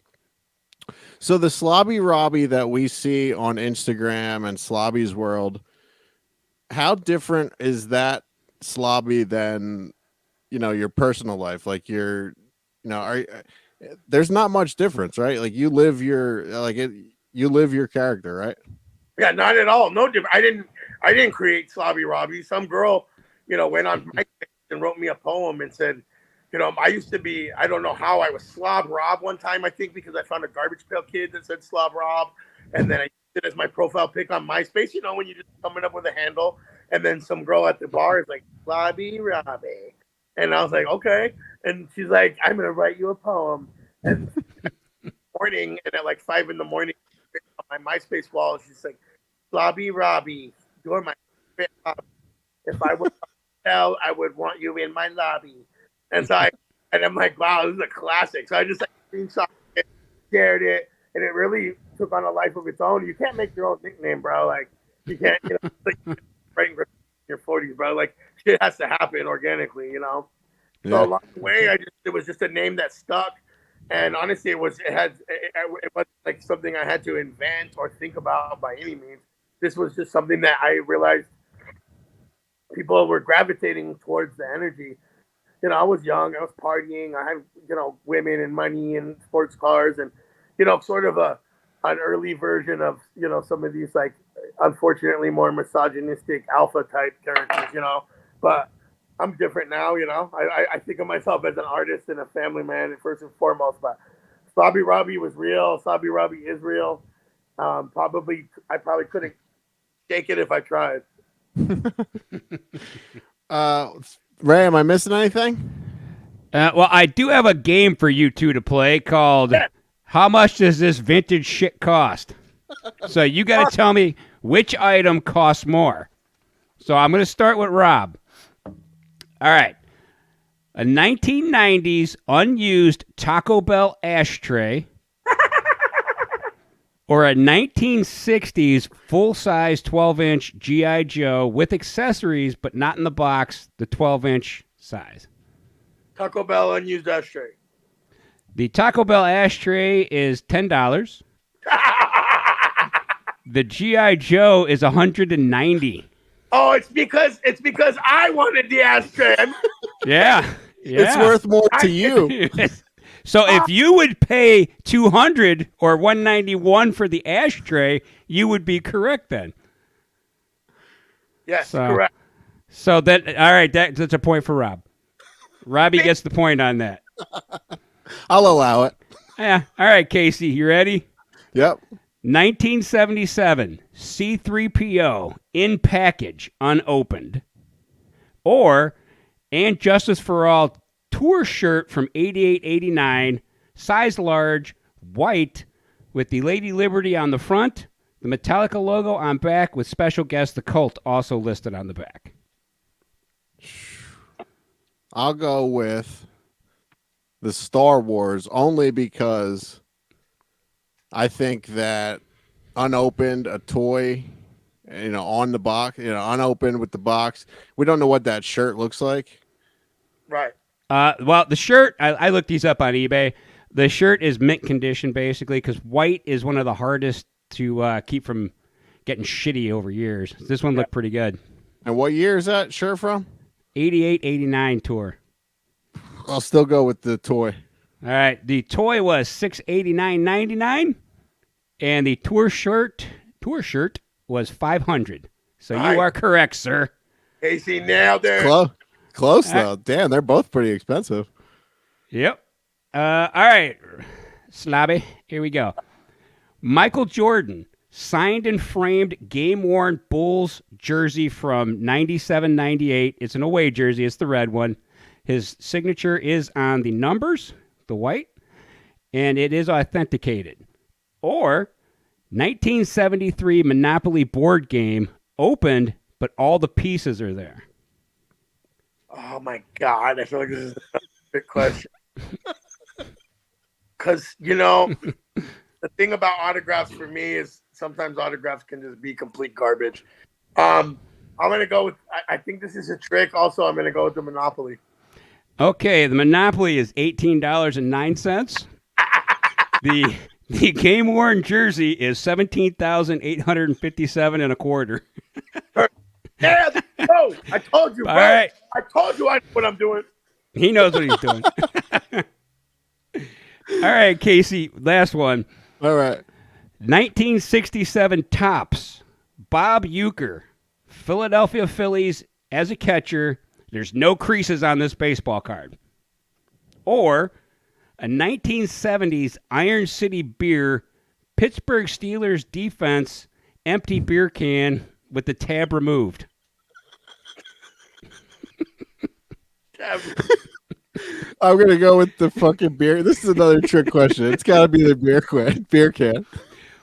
So the Slobby Robby that we see on Instagram and Slobby's World, how different is that Slobby than, your personal life? Like there's not much difference, right? Like you live your character, right? Yeah, not at all. No different. I didn't create Slobby Robby. Some girl, went on my page and wrote me a poem and said, I used to be, I don't know how, I was Slob Rob one time, I think, because I found a Garbage Pail Kid that said Slob Rob. And then I used it as my profile pic on MySpace, when you're just coming up with a handle. And then some girl at the bar is like, Slobby Robby. And I was like, okay. And she's like, I'm going to write you a poem. And morning, and at like 5 a.m, on my MySpace wall, she's like, Slobby Robby, you're my favorite hobby. If I would tell, I would want you in my lobby. And so I'm like, wow, this is a classic. So I just screenshot it, shared it, and it really took on a life of its own. You can't make your own nickname, bro. Like, you can't, writing in your 40s, bro. Like, shit has to happen organically, Yeah. So along the way, it was just a name that stuck. And honestly, it wasn't like something I had to invent or think about by any means. This was just something that I realized people were gravitating towards the energy. I was young, I was partying, I had, women and money and sports cars and, sort of an early version of, some of these, like, unfortunately more misogynistic alpha type characters, but I'm different now, I think of myself as an artist and a family man first and foremost, but Slobby Robby was real. Slobby Robby is real. I probably couldn't shake it if I tried. Ray, am I missing anything? Well, I do have a game for you two to play called How Much Does This Vintage Shit Cost? So you got to tell me which item costs more. So I'm going to start with Rob. All right. A 1990s unused Taco Bell ashtray or a 1960s full-size 12-inch G.I. Joe with accessories, but not in the box, the 12-inch size. Taco Bell unused ashtray. The Taco Bell ashtray is $10. The G.I. Joe is $190. Oh, it's because I wanted the ashtray. Yeah. It's worth more to you. So if you would pay $200 or $191 for the ashtray, you would be correct then. Yes, correct. So that all right, that's a point for Rob. Robbie gets the point on that. I'll allow it. Yeah. All right, Casey, you ready? Yep. 1977 C3PO in package unopened, or And Justice for All tour shirt from 88-89, size large, white, with the Lady Liberty on the front, The Metallica logo on back with special guest The Cult also listed on the back. I'll go with the Star Wars only because I think that unopened, a toy, on the box, unopened with the box. We don't know what that shirt looks like. Right. Well, the shirt, I looked these up on eBay. The shirt is mint condition, basically, because white is one of the hardest to keep from getting shitty over years. This one looked pretty good. And what year is that shirt from? 88, 89 tour. I'll still go with the toy. All right. The toy was $689.99, and the tour shirt was $500. So you are correct, sir. Casey nailed it. Close though. Damn, they're both pretty expensive. Yep. All right, Slobby, here we go. Michael Jordan signed and framed game-worn Bulls jersey from 97-98. It's an away jersey. It's the red one. His signature is on the numbers, the white, and it is authenticated. Or 1973 Monopoly board game opened, but all the pieces are there. Oh my God, I feel like this is a big question. Because, the thing about autographs for me is sometimes autographs can just be complete garbage. I'm going to go with, I think this is a trick. Also, I'm going to go with the Monopoly. Okay, the Monopoly is $18.09. The game-worn jersey is $17,857.25. Yeah, no, I told you, bro. All right. I told you I know what I'm doing. He knows what he's doing. All right, Casey, last one. All right. 1967 Topps, Bob Uecker, Philadelphia Phillies as a catcher. There's no creases on this baseball card. Or a 1970s Iron City beer, Pittsburgh Steelers defense, empty beer can with the tab removed. I'm going to go with the fucking beer. This is another trick question. It's got to be the beer can.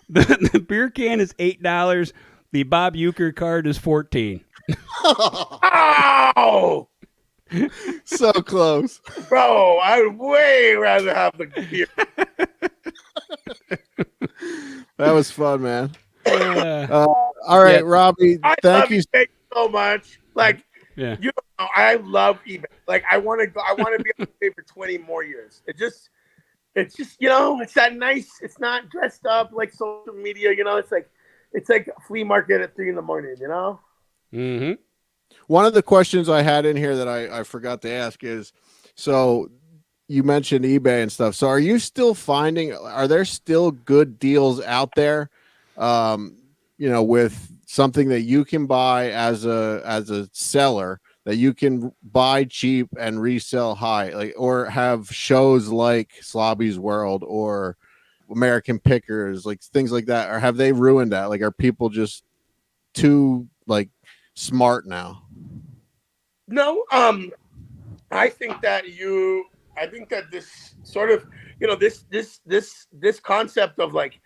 The beer can is $8. The Bob Uecker card is $14. Oh! So close. Bro, I would way rather have the beer. That was fun, man. All right, Robbie, thank you so much. Like, yeah. You know, I love eBay. Like, I want to be on eBay for 20 more years. It's just, it's that nice. It's not dressed up like social media. It's like a flea market at 3 a.m. Mm-hmm. One of the questions I had in here that I forgot to ask is, so you mentioned eBay and stuff. So are there still good deals out there? With something that you can buy as a seller that you can buy cheap and resell high, like, or have shows like Slobby's World or American Pickers, like things like that, or have they ruined that? Like, are people just too smart now? No, I think that this sort of, this concept of like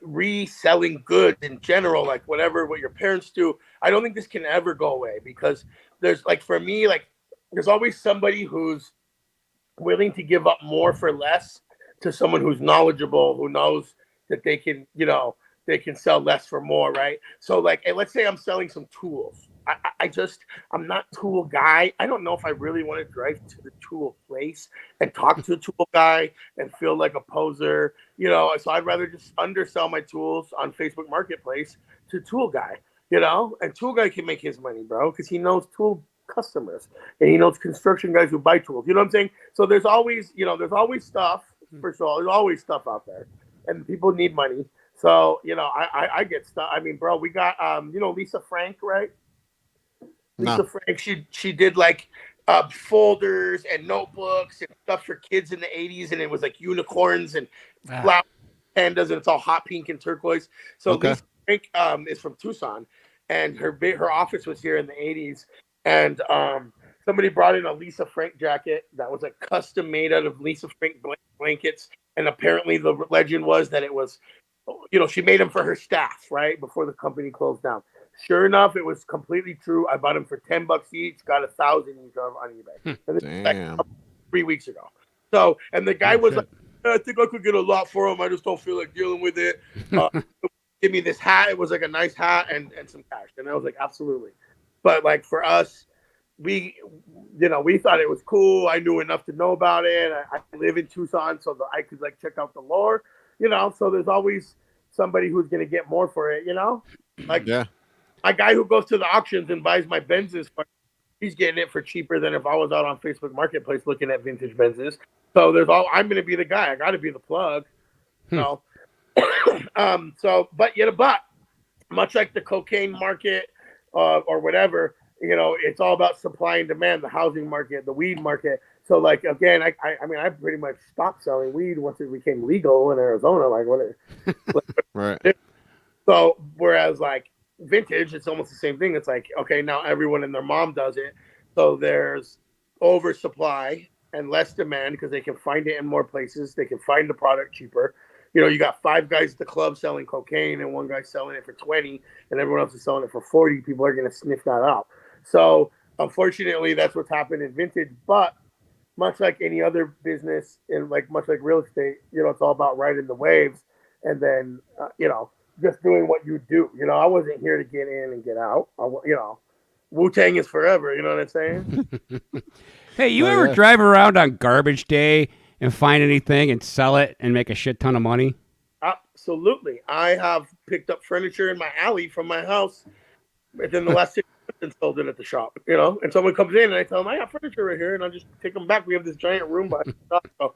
reselling goods in general, like what your parents do, I don't think this can ever go away, because there's for me, there's always somebody who's willing to give up more for less to someone who's knowledgeable, who knows that they can sell less for more, right? So let's say I'm selling some tools. I'm not tool guy. I don't know if I really want to drive to the tool place and talk to a tool guy and feel like a poser, so I'd rather just undersell my tools on Facebook Marketplace to tool guy, and tool guy can make his money, bro, because he knows tool customers and he knows construction guys who buy tools. You know what I'm saying? So there's always stuff, first of all, there's always stuff out there, and people need money. So, I get stuff. I mean, bro, we got, Lisa Frank, right? Lisa Frank, she did folders and notebooks and stuff for kids in the 80s, and it was like unicorns and flower pandas, and it's all hot pink and turquoise. So Lisa Frank is from Tucson, and her office was here in the 80s, and somebody brought in a Lisa Frank jacket that was custom made out of Lisa Frank blankets, and apparently the legend was that it was she made them for her staff, right? Before the company closed down. Sure enough, it was completely true. I bought them for $10 each, got 1,000 each on eBay. And this was Damn. like 3 weeks ago. So, and the guy was shit. like, I think I could get a lot for them. I just don't feel like dealing with it. Give me this hat. It was like a nice hat and some cash. And I was like, absolutely. But like for us, we thought it was cool. I knew enough to know about it. I live in Tucson, so I could like check out the lore, so there's always somebody who's going to get more for it, like my guy who goes to the auctions and buys my Benzes, he's getting it for cheaper than if I was out on Facebook Marketplace looking at vintage Benzes. So I'm going to be the guy. I got to be the plug, but much like the cocaine market or whatever, it's all about supply and demand, the housing market, the weed market. So like, again, I pretty much stopped selling weed once it became legal in Arizona. Like what? Right. So whereas like vintage, it's almost the same thing. It's like, okay, now everyone and their mom does it. So there's oversupply and less demand because they can find it in more places. They can find the product cheaper. You got 5 guys at the club selling cocaine and 1 guy selling it for 20 and everyone else is selling it for 40. People are going to sniff that out. So unfortunately, that's what's happened in vintage. But much like any other business and much like real estate, it's all about riding the waves and then, just doing what you do. I wasn't here to get in and get out. Wu-Tang is forever. You know what I'm saying? Hey, you ever drive around on garbage day and find anything and sell it and make a shit ton of money? Absolutely. I have picked up furniture in my alley from my house within the last 6 months and sold it at the shop, and someone comes in and I tell them, I got furniture right here, and I'll just take them back. We have this giant room by the shop. So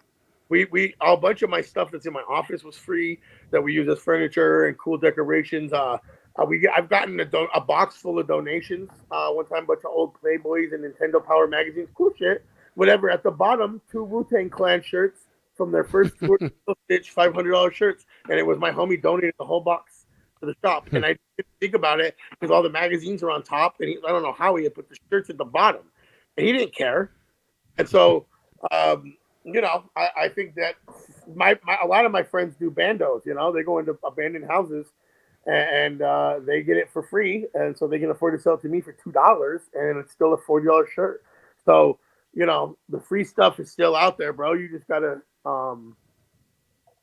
a bunch of my stuff that's in my office was free that we use as furniture and cool decorations. I've gotten a box full of donations. One time, a bunch of old Playboys and Nintendo Power magazines, cool shit. Whatever. At the bottom, 2 Wu-Tang Clan shirts from their first tour, stitch $500 shirts, and it was my homie donated the whole box to the shop. And I didn't think about it because all the magazines are on top, and I don't know how he had put the shirts at the bottom, and he didn't care. And so, I think that a lot of my friends do bandos. They go into abandoned houses and they get it for free, and so they can afford to sell it to me for $2, and it's still a $40 shirt. So the free stuff is still out there, bro. You just gotta.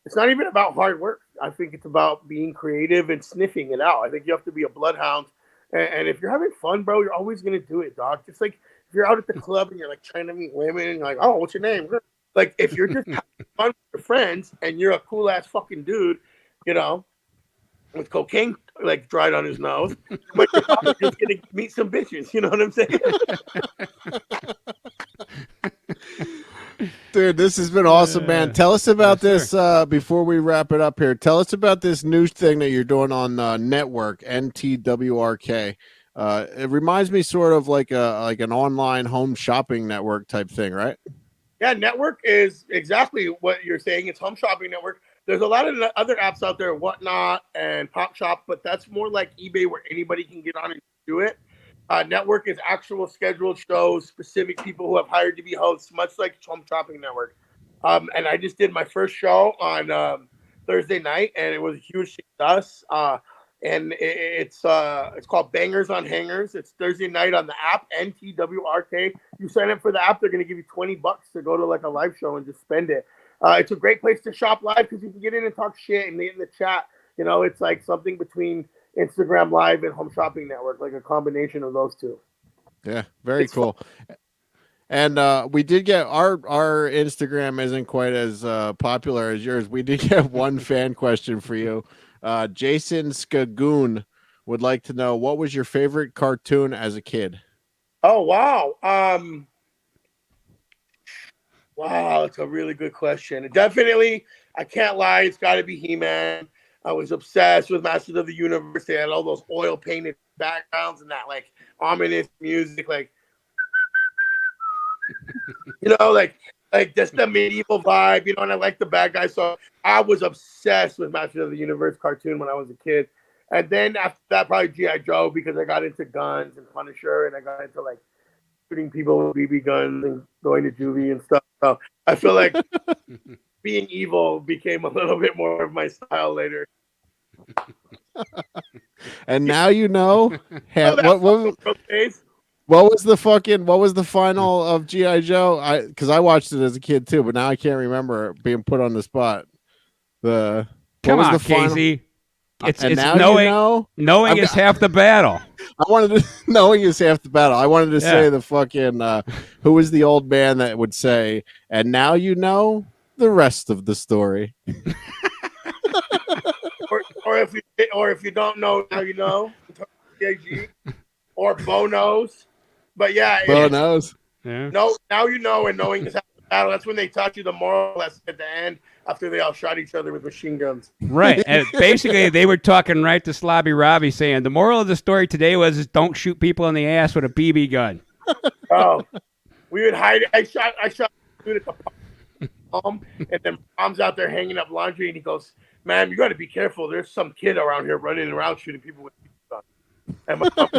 It's not even about hard work. I think it's about being creative and sniffing it out. I think you have to be a bloodhound, and if you're having fun, bro, you're always gonna do it, dog. Just like if you're out at the club and you're like trying to meet women, and you're like, oh, what's your name? Like if you're just having fun with your friends and you're a cool ass fucking dude, with cocaine like dried on his nose, but you're probably just gonna meet some bitches. You know what I'm saying? Dude, this has been awesome, man. Tell us about this before we wrap it up here. Tell us about this new thing that you're doing on Network, NTWRK. It reminds me sort of like an online home shopping network type thing, right? Yeah, Network is exactly what you're saying. It's home shopping network. There's a lot of other apps out there, Whatnot and Pop Shop, but that's more like eBay where anybody can get on and do it. Network is actual scheduled shows, specific people who have hired to be hosts, much like Home Shopping Network. And I just did my first show on Thursday night, and it was a huge success. And it's called Bangers on Hangers. It's Thursday night on the app, NTWRK. You sign up for the app, they're going to give you $20 to go to like a live show and just spend it. It's a great place to shop live because you can get in and talk shit and get in the chat. It's like something between Instagram Live and Home Shopping Network, like a combination of those two. Yeah, very cool. And we did get our Instagram isn't quite as popular as yours. We did get one fan question for you. Jason Skagoon would like to know, what was your favorite cartoon as a kid? Oh, wow. Wow, that's a really good question. Definitely, I can't lie, it's got to be He-Man. I was obsessed with Masters of the Universe. They had all those oil painted backgrounds and that like ominous music, like like just the medieval vibe, and I like the bad guys. So I was obsessed with Masters of the Universe cartoon when I was a kid. And then after that, probably G.I. Joe, because I got into guns and Punisher, and I got into like shooting people with BB guns and going to juvie and stuff. So I feel like being evil became a little bit more of my style later. And now you know. Days. What was the final of G.I. Joe? Because I watched it as a kid too, but now I can't remember being put on the spot. Come on, Casey. It's knowing. You know? Knowing is half the battle. Knowing is half the battle. I wanted to say the fucking who was the old man that would say, and now you know the rest of the story. or if you don't know, now you know. PAG or Bo knows. But yeah, Bo knows. Yeah. No, now you know, and knowing is half the battle. That's when they taught you the moral lesson at the end after they all shot each other with machine guns. Right. And basically, they were talking right to Slobby Robby, saying the moral of the story today was don't shoot people in the ass with a BB gun. Oh, we would hide. I shot a dude at the palm, and then mom's out there hanging up laundry, and he goes, "Man, you got to be careful. There's some kid around here running around shooting people with BB guns." And my mom,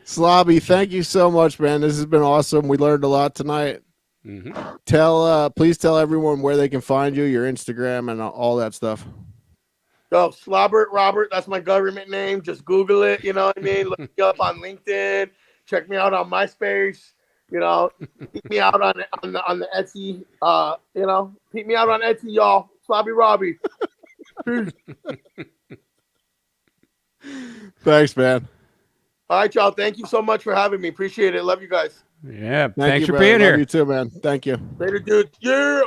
Slobby, thank you so much, man. This has been awesome. We learned a lot tonight. Mm-hmm. Please tell everyone where they can find you, your Instagram, and all that stuff. so Slobby Robert, that's my government name. Just Google it. You know what I mean? Look me up on LinkedIn. Check me out on MySpace. You know, peep me out on the Etsy. You know, peep me out on Etsy, y'all. Slobby Robby. Thanks, man. All right, y'all. Thank you so much for having me. Appreciate it. Love you guys. Yeah. Thank Thanks you, for brother. being Love here. you too, man. Thank you. Later, dude. Yeah.